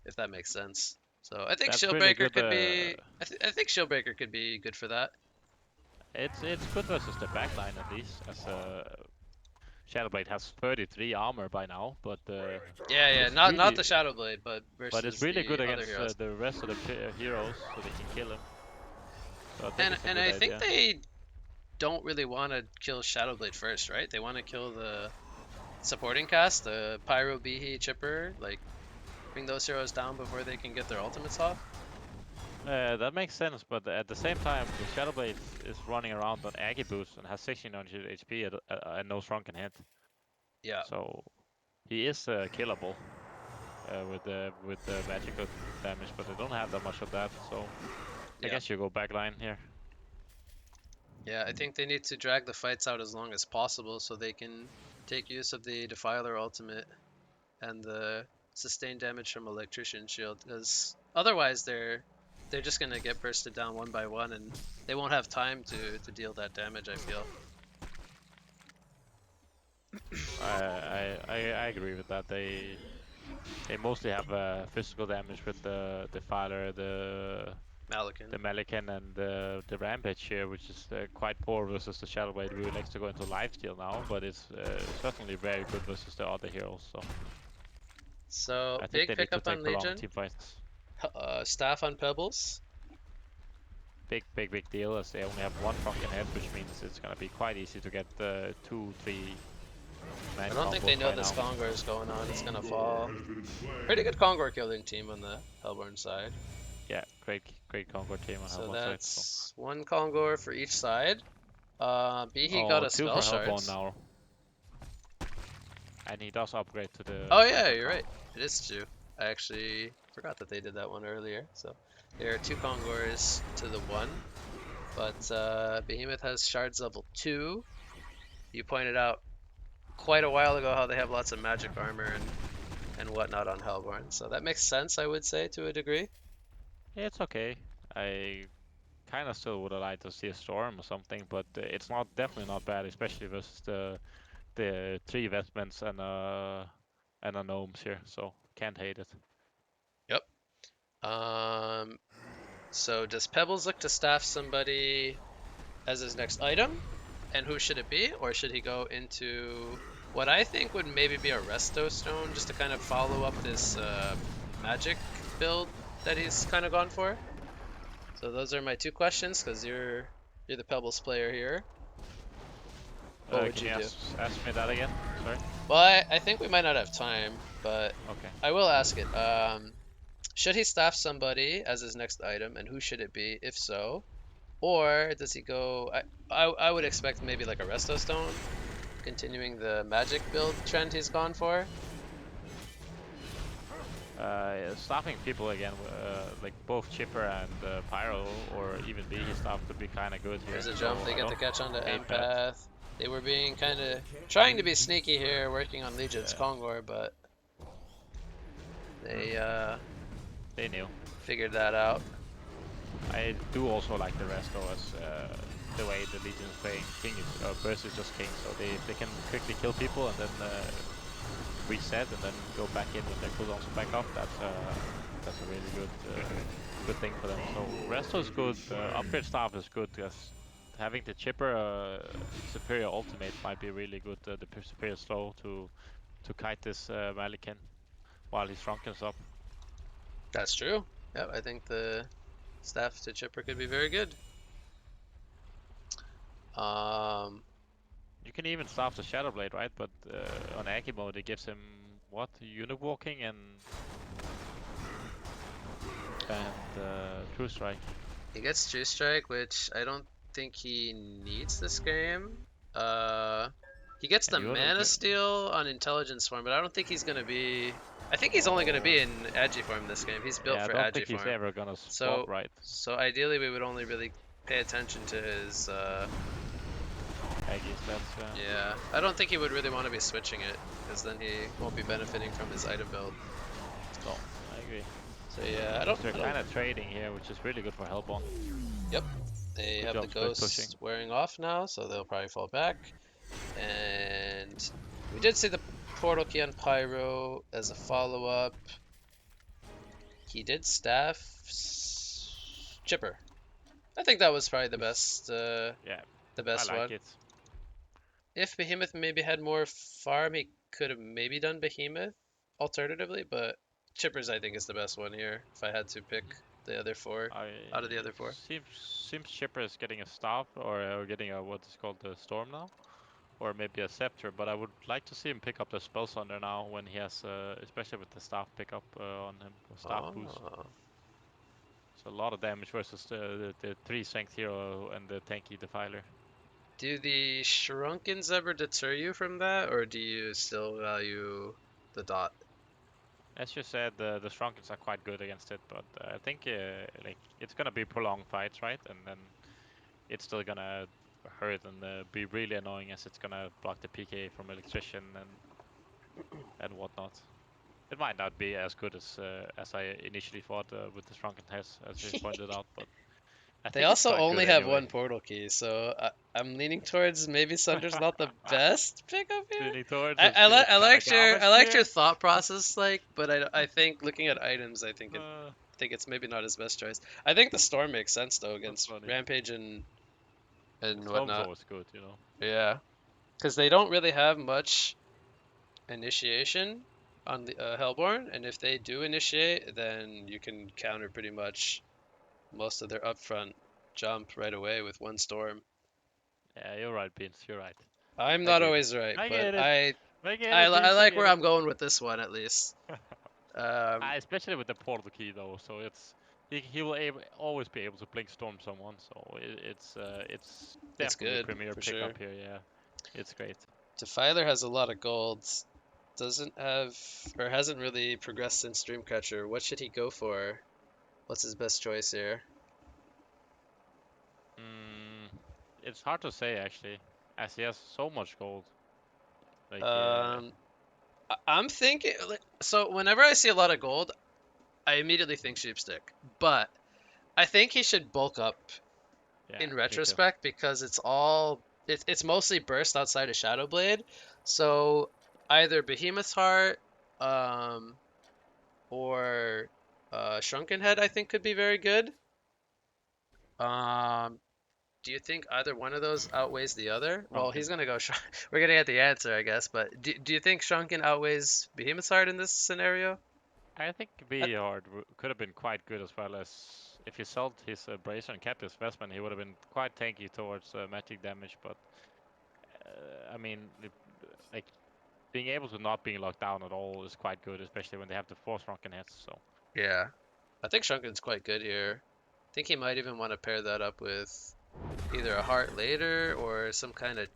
if that makes sense. So I think that's really Shieldbreaker good. could be. I think Shieldbreaker could be good for that. It's good versus the backline at least, as Shadowblade has 33 armor by now, but Yeah, yeah, it's not really the Shadowblade, but it's versus really good the other against heroes. the rest of the heroes, so they can kill him. So I think And it's a and good I think idea. they don't really want to kill Shadowblade first, right? They want to kill the supporting cast, the Pyro, Behe, Chipper, like bring those heroes down before they can get their ultimates off. That makes sense, but at the same time, the Shadowblade is running around on Aggie boost and has 1600 HP and no shrunken hit. Yeah. So he is killable with the magical damage, but they don't have that much of that. So I Yeah. guess you go backline here. Yeah, I think they need to drag the fights out as long as possible so they can take use of the Defiler ultimate and the sustained damage from Electrician Shield, because otherwise they're just gonna get bursted down one by one and they won't have time to deal that damage, I feel. I agree with that. They mostly have physical damage with the Defiler, Malikan. the Melican, and the Rampage here, which is quite poor versus the Shadowblade. We will next to go into lifesteal now, but it's certainly very good versus the other heroes. So So I think big they need to pickup on take the long Legion. team fights. Staff on Pebbles. Big deal, as they only have one Drunken Head, which means it's gonna be quite easy to get 2, 3 man I don't think they combos know right this now. Kongor is going on. It's gonna fall. Pretty good Kongor killing team on the Hellborn side. Yeah, great Concord team on So Hellborn side. So that's one Kongor for each side. Behe got oh, a two spell for Hellborn shards. now, and he does upgrade to the Oh yeah, Phantom you're Crown. right. It is two. I actually forgot that they did that one earlier. So there are two Kongors to the one. But Behemoth has shards level 2. You pointed out quite a while ago how they have lots of magic armor and whatnot on Hellborn. So that makes sense, I would say, to a degree. Yeah, it's okay. I kind of still would have liked to see a storm or something, but it's not definitely not bad, especially versus the 3 vestments and a gnomes here. So can't hate it. Yep. Um, so does Pebbles look to staff somebody as his next item? And who should it be? Or should he go into what I think would maybe be a Resto Stone just to kind of follow up this magic build that he's kind of gone for? So those are my two questions because you're the Pebbles player here. What would Can you you do? ask me that again? Sorry. Well, I think we might not have time, but Okay. I will ask it. Should he staff somebody as his next item, and who should it be, if so? Or does he go? I would expect maybe like a Resto Stone, continuing the magic build trend he's gone for. Staffing people again, like both Chipper and Pyro, or even Behe staff could be kind of good here. There's a So jump. They I get the don't catch onto hate that. Empath. They were being kind of trying to be sneaky here, working on Legion's Yeah, Kongor, but they they knew. figured that out. I do also like the rest though, as the way the Legion is playing King is Burst is just King, so they can quickly kill people and then reset and then go back in when their cooldowns are back up. That's a really good thing for them. So Resto is good. Upgrade staff is good because having the Chipper superior ultimate might be really good. The superior slow to kite this Malikan while he's shrunken's up. That's true. Yep, I think the staff to Chipper could be very good. Um, You can even staff the Shadow Blade, right? But on Aki mode, it gives him what? Unit walking and True Strike. he gets True Strike, which I don't think he needs this game. Uh, he gets And the Mana Steal on Intelligence form, but I don't think he's gonna be. I think he's only gonna be in Agi form this game. He's built yeah, I for don't Agi think he's form. ever gonna swap So, right. so ideally we would only really pay attention to his. Aki stats. Yeah, I don't think he would really want to be switching it, because then he won't be benefiting from his item build. So I agree. So yeah, I Because don't. they're I don't. kind of trading here, which is really good for Hellborn. Yep. They Good have the job, Squid pushing. ghost wearing off now, so they'll probably fall back. And we did see the portal key on Pyro as a follow-up. He did staff Chipper. I think that was probably Yeah, the I best like one. it. If Behemoth maybe had more farm, he could have maybe done Behemoth alternatively, but Chipper's I think is the best one here. If I had to pick the other four I out of the other four. seems Chipper is getting a staff or getting a what is called the storm now, or maybe a scepter. But I would like to see him pick up the spell sunder now when he has, especially with the staff pickup on him, or staff boost. Oh, So a lot of damage versus the 3 strength hero and the tanky defiler. Do the Shrunkins ever deter you from that, or do you still value the dot? As you said, the Strunkins are quite good against it, but I think like it's gonna be prolonged fights, right? And then it's still gonna hurt and be really annoying as it's gonna block the PK from electrician and whatnot. It might not be as good as I initially thought with the Shrunken Heads, as you pointed out, but I They think it's also quite only good have anyway. one portal key, so I'm leaning towards maybe Sunder's not the best pickup here. Leaning towards I, it's I, li it's I kind of liked your I garbage liked your tier. thought process, like, but I think looking at items, Uh, I think it's maybe not his best choice. I think the storm makes sense though that's against funny. Rampage The and Storm's whatnot. always good, you know. Yeah, because they don't really have much initiation on the Hellborn, and if they do initiate, then you can counter pretty much most of their upfront jump right away with one storm. Yeah, you're right, Beans. You're right. I'm I not get it. always right, I but get it. I get it, I Beans. I like get where it. I'm going with this one at least. Especially with the portal key though, so he will always be able to blink storm someone. So it's It's definitely good premier for sure. pickup here. Yeah, it's great. Defiler has a lot of gold, doesn't have or hasn't really progressed since Dreamcatcher. What should he go for? What's his best choice here? Mm, it's hard to say actually, as he has so much gold. Like Um, I'm thinking so. Whenever I see a lot of gold, I immediately think Sheepstick, but I think he should bulk up yeah, in me too. retrospect because it's mostly burst outside of Shadowblade. So either Behemoth's Heart, um, or Shrunken Head, I think could be very good. Um, do you think either one of those outweighs the other? Well, Drunken. he's gonna go. We're gonna get the answer, I guess. But do you think Shrunken outweighs Behemoth's Heart in this scenario? I think I, Beard could have been quite good as well as if he sold his Bracer and kept his Vestment, he would have been quite tanky towards magic damage. But I mean, like being able to not being locked down at all is quite good, especially when they have the force Drunken hits. So yeah, I think Shrunken's quite good here. I think he might even want to pair that up with either a heart later or some kind of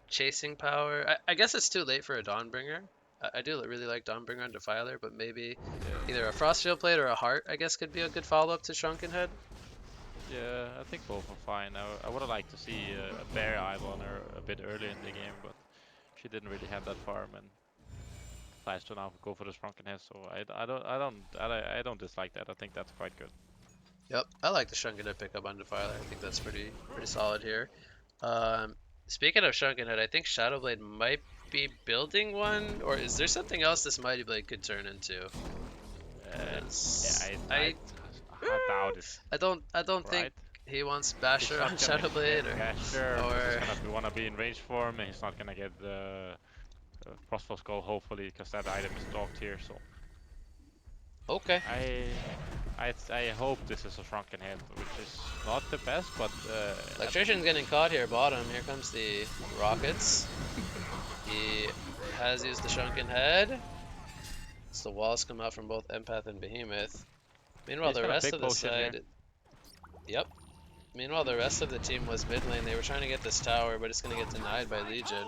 chasing power. I guess it's too late for a Dawnbringer. I do really like Dawnbringer and Defiler, but maybe yeah, either a Frostfield Plate or a heart, I guess, could be a good follow-up to Shrunken Head. yeah, I think both are fine. I would have liked to see a Bear Eye on her a bit earlier in the game, but she didn't really have that farm and decides to now go for the Drunken hit. So I don't dislike that. I think that's quite good. Yep, I like the Shrunken Head pickup on Defiler. I think that's pretty solid here. Um, Speaking of Shrunken Head, I think Shadowblade might be building one, or is there something else this Mighty Blade could turn into? Yeah, Because I doubt it, I don't think right? he wants He's Basher on not gonna get Shadowblade Gasher because he's or gonna wanna be in range for him, and he's not gonna get the Crossbow Skull hopefully because that item is docked here. So okay. I hope this is a shrunken head, which is not the best, but Electrician's getting caught here bottom. Here comes the rockets. He has used the Shrunken Head. So the walls come out from both Empath and Behemoth. Meanwhile, he's the got a rest big of the potion here. side, yep. Meanwhile, the rest of the team was mid lane. They were trying to get this tower, but it's going to get denied by Legion.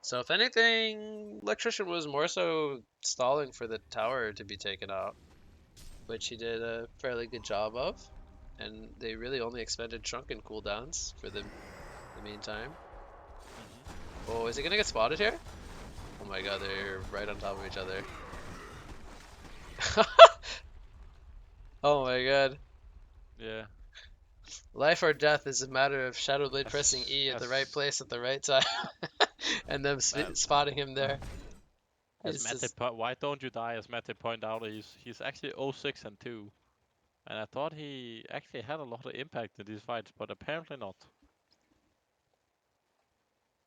So if anything, Electrician was more so stalling for the tower to be taken out, which he did a fairly good job of. And they really only expended Shrunken cooldowns for the meantime. Hmm. Oh, is he going to get spotted here? Oh my god, they're right on top of each other. Oh my god. Yeah, Life or death is a matter of Shadowblade pressing as E at the right as place at the right time. And them uh, spotting him there. as It's Mate, just why don't you die? As Mate pointed out, he's actually 0-6 and 2, and I thought he actually had a lot of impact in these fights, but apparently not.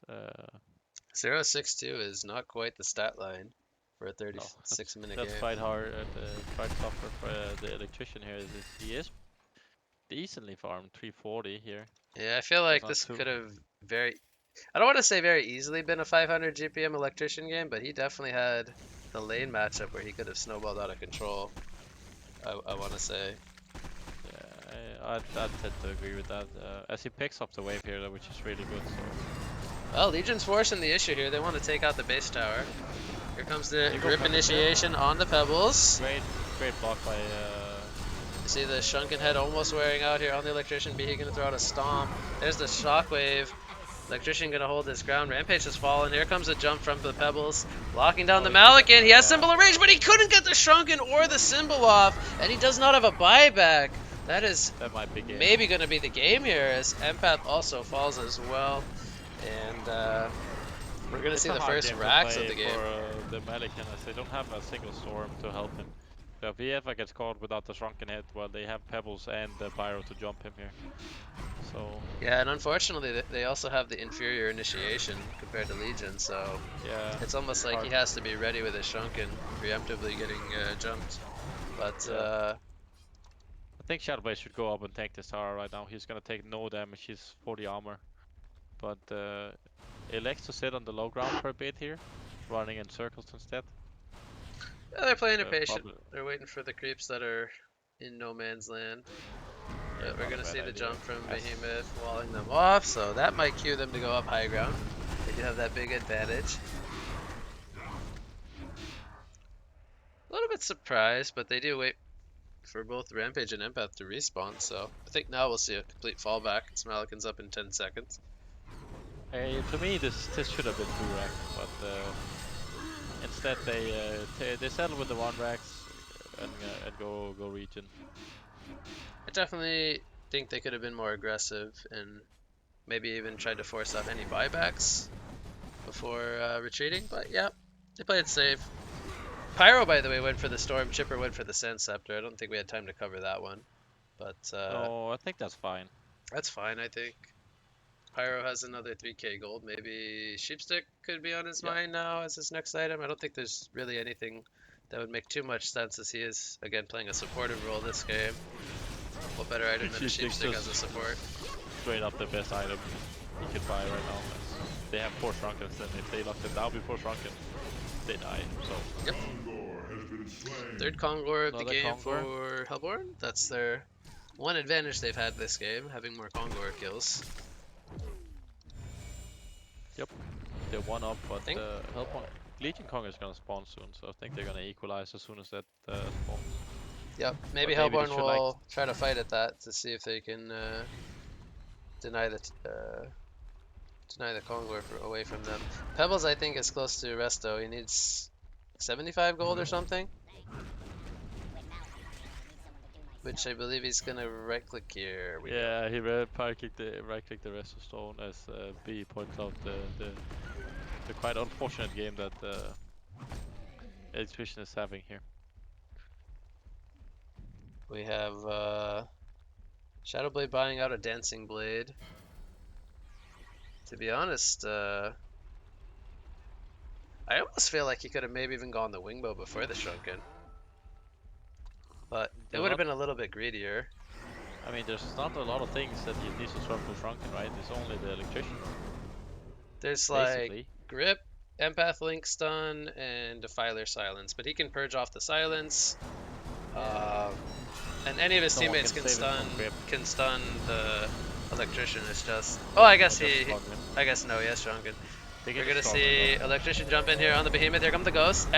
Uh, 062 is not quite the stat line for a no, 36-minute that's game. quite hard and quite tougher for the electrician here. He is decently farmed 340 here. Yeah, I feel That's like not this too. could have very, I don't want to say very easily been a 500 GPM electrician game, but he definitely had the lane matchup where he could have snowballed out of control. I want to say. I tend to agree with that. As he picks up the wave here, which is really good. So Well, Legion's forcing the issue here. They want to take out the base tower. Here comes the they go grip Pebbles here. initiation on the pebbles. Great block by. You see the shrunken head almost wearing out here on the electrician. He gonna throw out a stomp. There's the shockwave. Electrician gonna hold his ground. Rampage has fallen. Here comes a jump from the pebbles. Locking down the Malikan. He has symbol of rage, but he couldn't get the shrunken or the symbol off. And he does not have a buyback. That might be game. Maybe gonna be the game here as Empath also falls as well. And we're gonna see the first racks of the game. For the Malikan, as they don't have a single storm to help him. So if he ever gets caught without the shrunken head, well, they have Pebbles and the Pyro to jump him here. So yeah, and unfortunately they also have the inferior initiation compared to Legion, so yeah, it's almost like he has to be ready with his shrunken, preemptively getting jumped. But I think Shadowblade should go up and take this tower right now. He's gonna take no damage. He's 40 armor, but he likes to sit on the low ground for a bit here, running in circles instead. yeah, they're playing it patient. They're waiting for the creeps that are in no man's land. Yeah, we're gonna see the jump from Behemoth walling them off, so that might cue them to go up high ground. They do have that big advantage. A little bit surprised, but they do wait for both Rampage and Empath to respawn, so I think now we'll see a complete fallback. Malikan's up in 10 seconds. Hey, to me, this should have been 2 racks, but instead they settle with the 1 racks and go region. I definitely think they could have been more aggressive and maybe even tried to force out any buybacks before retreating, but yeah, they played it safe. Pyro, by the way, went for the Storm. Chipper went for the Sand Scepter. I don't think we had time to cover that one, but no, I think that's fine. That's fine, I think. Pyro has another 3k gold. Maybe Sheepstick could be on his mind now as his next item. I don't think there's really anything that would make too much sense as he is, again, playing a supportive role this game. What better item than a Sheepstick as a support? Straight up the best item you can buy right now. They have 4 Shrunkens, and if they lock them down before Shrunken, they die. So. Yep. Third Kongor of the game for Hellborn. That's their one advantage they've had this game, having more Kongor kills. Yep. They're 1 up, but Hellborn Legion Kong is gonna spawn soon, so I think they're gonna equalize as soon as that spawns. Yep. Maybe Hellborn will try to fight at that to see if they can deny the Kongor away from them. Pebbles, I think, is close to Resto. He needs 75 gold or something, which I believe he's gonna right click here. Yeah, he right click the Resto stone as B points out the quite unfortunate game that Electrician is having here. We have Shadowblade buying out a Dancing Blade. To be honest, I almost feel like he could have maybe even gone the Wingbow before the Shrunken. But it would have been a little bit greedier. I mean, there's not a lot of things that you need to swap for Shrunken, right? It's only the Electrician. There's like Grip, Empath Link Stun, and Defiler Silence. But he can purge off the Silence. And any of his teammates can stun the Electrician. It's just... Oh, I guess no, he has Shrunken. We're gonna see Electrician jump in here on the Behemoth. Here comes the Ghost.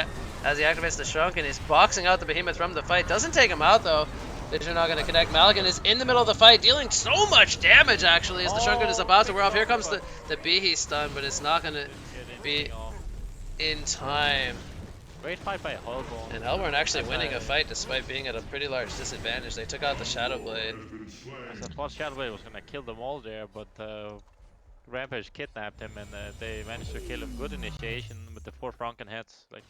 As he activates the Shrunken, he's boxing out the Behemoth from the fight. Doesn't take him out though. Vision not gonna connect. Malikan is in the middle of the fight, dealing so much damage actually as the Shrunken is about to wear off. Here comes the Behe stun, but it's not gonna be in time. Great fight by Hellborn. And Hellborn actually winning a fight despite being at a pretty large disadvantage. They took out the Shadowblade. I thought Shadowblade was gonna kill them all there, but Rampage kidnapped him and they managed to kill him. Good initiation with the 4 Shrunken heads. Like,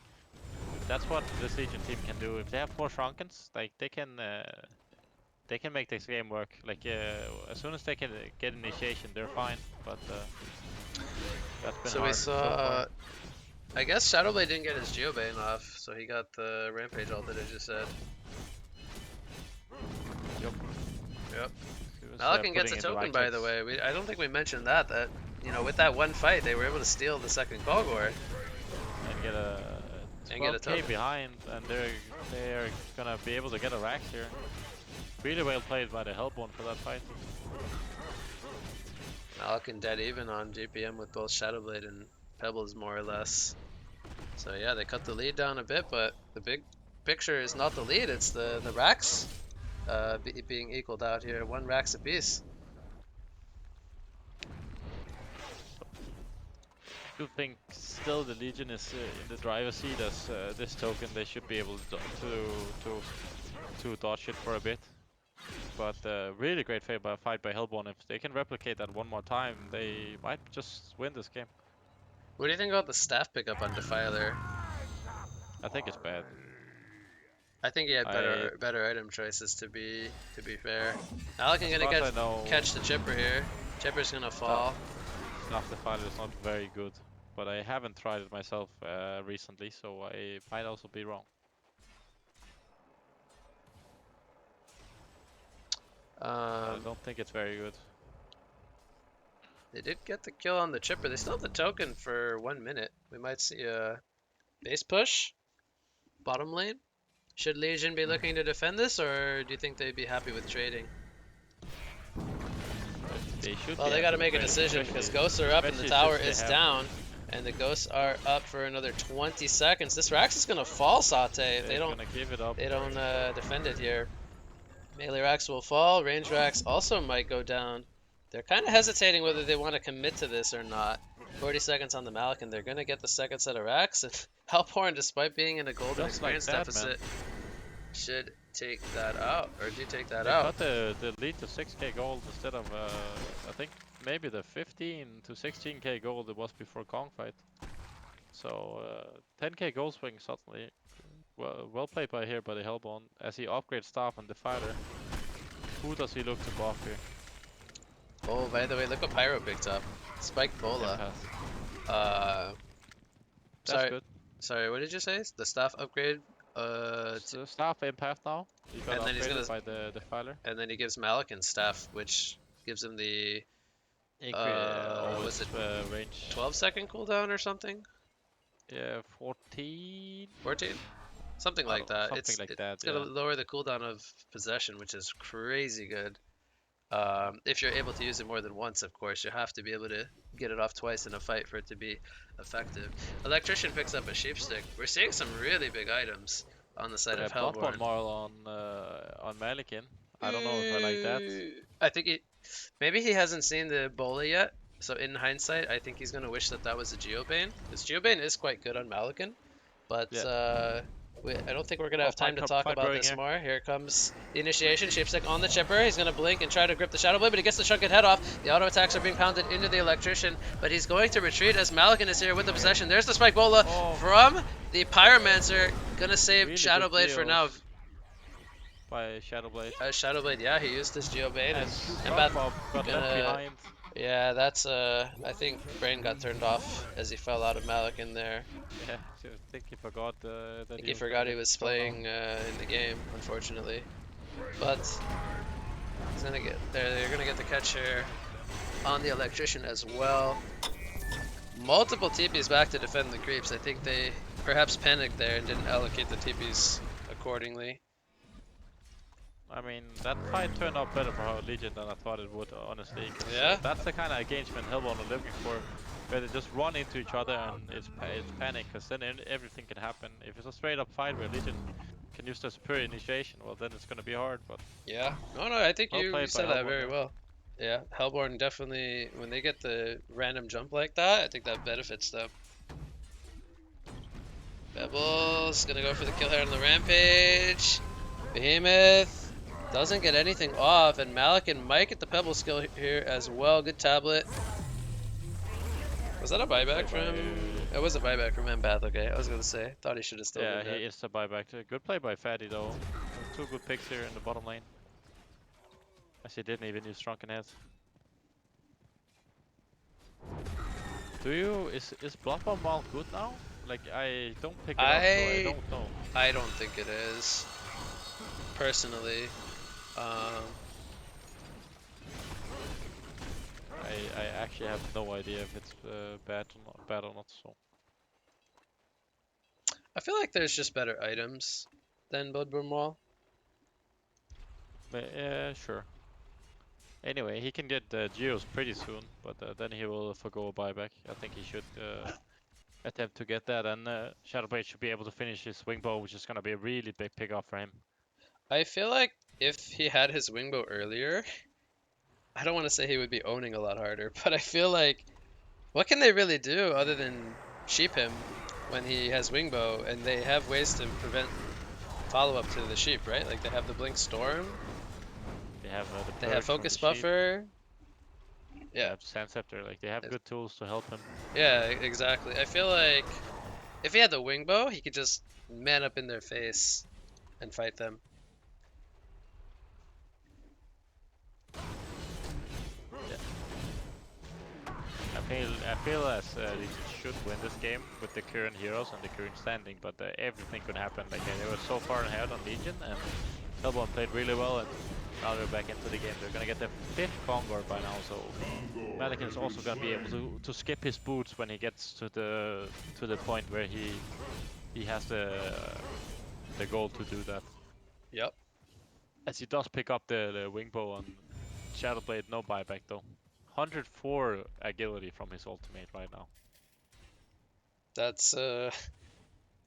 that's what this Legion team can do. If they have 4 Shrunkens, like they can make this game work. Like as soon as they can get initiation, they're fine. But that's been hard. We saw. I guess Shadowblade didn't get his Geobane off, so he got the Rampage ult that I just said. Yep. Malikan gets a token, by the way. I don't think we mentioned that you know, with that one fight, they were able to steal the second Kogor. And get a token behind, and they're gonna be able to get a rack here. Really well played by the Hellborn for that fight. Malkin dead even on GPM with both Shadowblade and Pebbles more or less. So yeah, they cut the lead down a bit, but the big picture is not the lead, it's the racks being equaled out here. 1 racks apiece. I do think still the Legion is in the driver's seat as this token. They should be able to dodge it for a bit. But really great fight by Hellborn. If they can replicate that one more time, they might just win this game. What do you think about the staff pickup on Defiler? I think it's bad. I think he had I, better item choices to be fair. Malkin as gonna far as I know, catch the Chipper here. Chipper's gonna fall. Staff Defiler is not very good. But I haven't tried it myself recently, so I might also be wrong. I don't think it's very good. They did get the kill on the Chipper. They still have the token for 1 minute. We might see a base push. Bottom lane. Should Legion be looking to defend this, or do you think they'd be happy with trading? They should. Well, they got to make a decision because ghosts are up and the tower is down, and the ghosts are up for another 20 seconds. This Rax is gonna fall, Sate. If they don't give it up. They don't defend it here. Melee Rax will fall. Range Rax also might go down. They're kind of hesitating whether they want to commit to this or not. 40 seconds on the Malik, and they're gonna get the second set of Rax. And Hellborn, despite being in a golden experience deficit, should take that out, or do take that out. Got the lead to 6k gold instead of I think maybe the 15 to 16k gold it was before Kong fight. So 10k gold swing suddenly. Well played by the Hellborn as he upgrades staff and Defiler. Who does he look to buff here? Oh, by the way, look what Pyro picked up. Spike Bola. That's good. Sorry, what did you say? The staff upgrade? So staff empath now. He got and then he's gonna by the Defiler. And then he gives Malakin staff, which gives him the was it range 12-second cooldown or something? Yeah, 14. 14? Something like that. Something like that. It's gonna lower the cooldown of possession, which is crazy good. If you're able to use it more than once, of course, you have to be able to get it off twice in a fight for it to be effective. Electrician picks up a sheepstick. We're seeing some really big items on the side of Hellborn. Moral on Malikin. I don't know if I like that. I think maybe he hasn't seen the Bola yet. So in hindsight, I think he's gonna wish that was a Geobane, because Geobane is quite good on Malikin. But I don't think we're going to have time to talk about this more. Here comes the initiation. Sheepstick on the Chipper. He's going to blink and try to grip the Shadow Blade, but he gets the shrunken head off. The auto attacks are being pounded into the Electrician, but he's going to retreat as Malikin is here with the possession. There's the Spike Bola from the Pyromancer. Going to save really Shadow Blade for now. By Shadow Blade. Shadow Blade, yeah, he used his Geobane. And got left behind. Yeah, that's I think Brain got turned off as he fell out of Malik in there. Yeah, I think he forgot that he forgot he was playing in the game, unfortunately. But he's gonna get there. They're gonna get the catch here on the Electrician as well. Multiple TPs back to defend the creeps. I think they perhaps panicked there and didn't allocate the TPs accordingly. I mean, that fight turned out better for our Legion than I thought it would, honestly. Yeah. That's the kind of engagement Hellborn are looking for, where they just run into each other and it's panic, because then everything can happen. If it's a straight up fight where Legion can use their superior initiation, well then it's going to be hard, but... Yeah. No, I think you said that very well. Yeah, Hellborn definitely, when they get the random jump like that, I think that benefits them. Pebbles gonna go for the kill here on the Rampage. Behemoth doesn't get anything off, and Malikin might get the Pebble skill here as well. Good tablet. Was that a buyback from? It was a buyback from Empath. Okay, I was gonna say. Thought he should have still been dead. Yeah, it's a buyback. Good play by Fatty though. Two good picks here in the bottom lane. As he didn't even use Shrunken Head. Is Blood Bomb Mall good now? Like, I don't pick it up, so I don't know. I don't think it is. Personally. I actually have no idea if it's bad or not. So I feel like there's just better items than Bloodborne Wall. Sure. Anyway, he can get Geos pretty soon, but then he will forgo a buyback. I think he should attempt to get that, and Shadowblade should be able to finish his Wingbow, which is going to be a really big pickup for him. I feel like if he had his Wingbow earlier, I don't want to say he would be owning a lot harder, but I feel like what can they really do other than sheep him when he has Wingbow, and they have ways to prevent follow-up to the sheep, right? Like they have the Blink Storm, They have the they have Purge from the Focus Sheep, Buffer. they Yeah, have Sand Scepter, like they have good tools to help him. yeah, exactly. I feel like if he had the Wingbow, he could just man up in their face and fight them. Yeah. I feel as they should win this game with the current heroes and the current standing, but everything could happen. Like they were so far ahead on Legion, and Hellborn played really well, and now they're back into the game. They're gonna get their 5th Kongor by now, so Malikan is also gonna be able to skip his boots when he gets to the point where he has the goal to do that. Yep, As he does pick up the Wingbow on Shadowblade, no buyback though. 104 agility from his ultimate right now. that's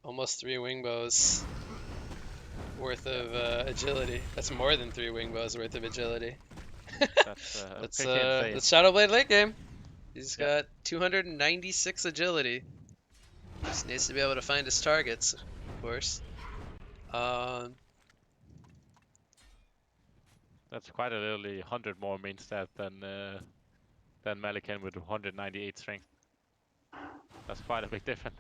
almost 3 Wingbows worth Yeah, of agility. That's more than 3 Wingbows worth of agility. that's Let's pretty insane. let's Shadowblade late game. He's Yeah, got 296 agility. Just needs to be able to find his targets, of course. Um, that's quite a literally 100 more main stat than Malikan with 198 strength. That's quite a big difference.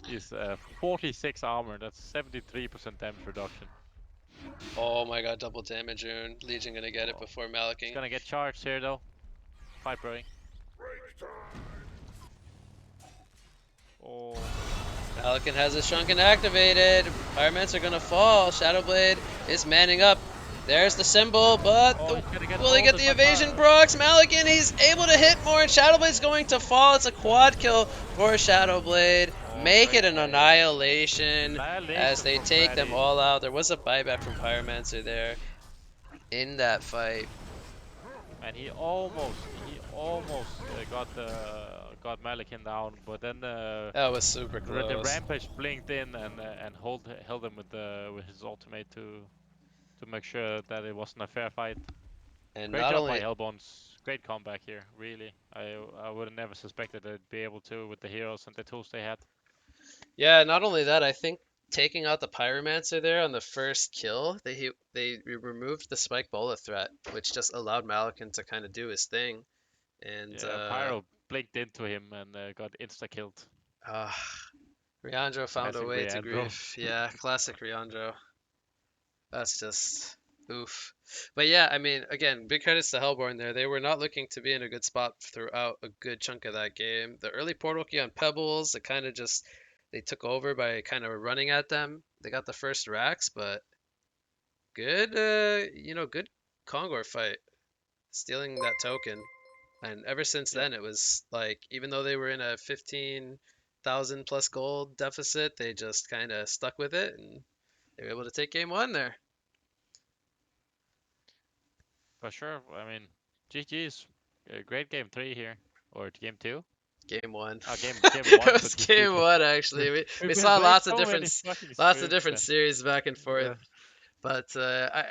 He's 46 armor. That's 73% damage reduction. oh my god, double damage rune. Legion gonna get it Oh, before he's Malaking. gonna get charged here though. Fight brewing. Oh, Malakin has his Shrunken activated. Pyromancer are gonna fall. Shadowblade is manning up. There's the symbol, but oh, he's gonna get will he get molded the by evasion? fire. Brox, Malakin, he's able to hit more, and Shadowblade's going to fall. It's a quad kill for Shadowblade. Oh, Make it great an play. annihilation as Annihilation they from take them Freddy. all out. There was a buyback from Pyromancer there in that fight. And he almost got Malikin down, but then That was super the close. Rampage blinked in and held him with his ultimate to make sure that it wasn't a fair fight. And Great not job by only Hellbones. Great comeback here, really. I would have never suspected they'd be able to with the heroes and the tools they had. Yeah, not only that, I think taking out the Pyromancer there on the first kill, they removed the Spike Bola threat, which just allowed Malakin to kind of do his thing. And Yeah, Pyro blinked into him and got insta killed. uh, Riandro found a Classic way to Reandro. grief. Yeah, classic Riandro. That's just oof. But yeah, I mean, again, big credits to Hellborn there. They were not looking to be in a good spot throughout a good chunk of that game. The early portal key on Pebbles, it kind of just they took over by kind of running at them. They got the first racks, but good, good Kongor fight, stealing that token. And ever since Yeah, then, it was like, even though they were in a 15,000 plus gold deficit, they just kind of stuck with it and they were able to take game 1 there. for sure. I mean, GG's. Great game 3 here. Or game 2? Game 1. Oh, game It 1 for was these game people. one actually. We We've been saw playing so many fucking lots of scrims, different man. series back and forth, Yeah. but I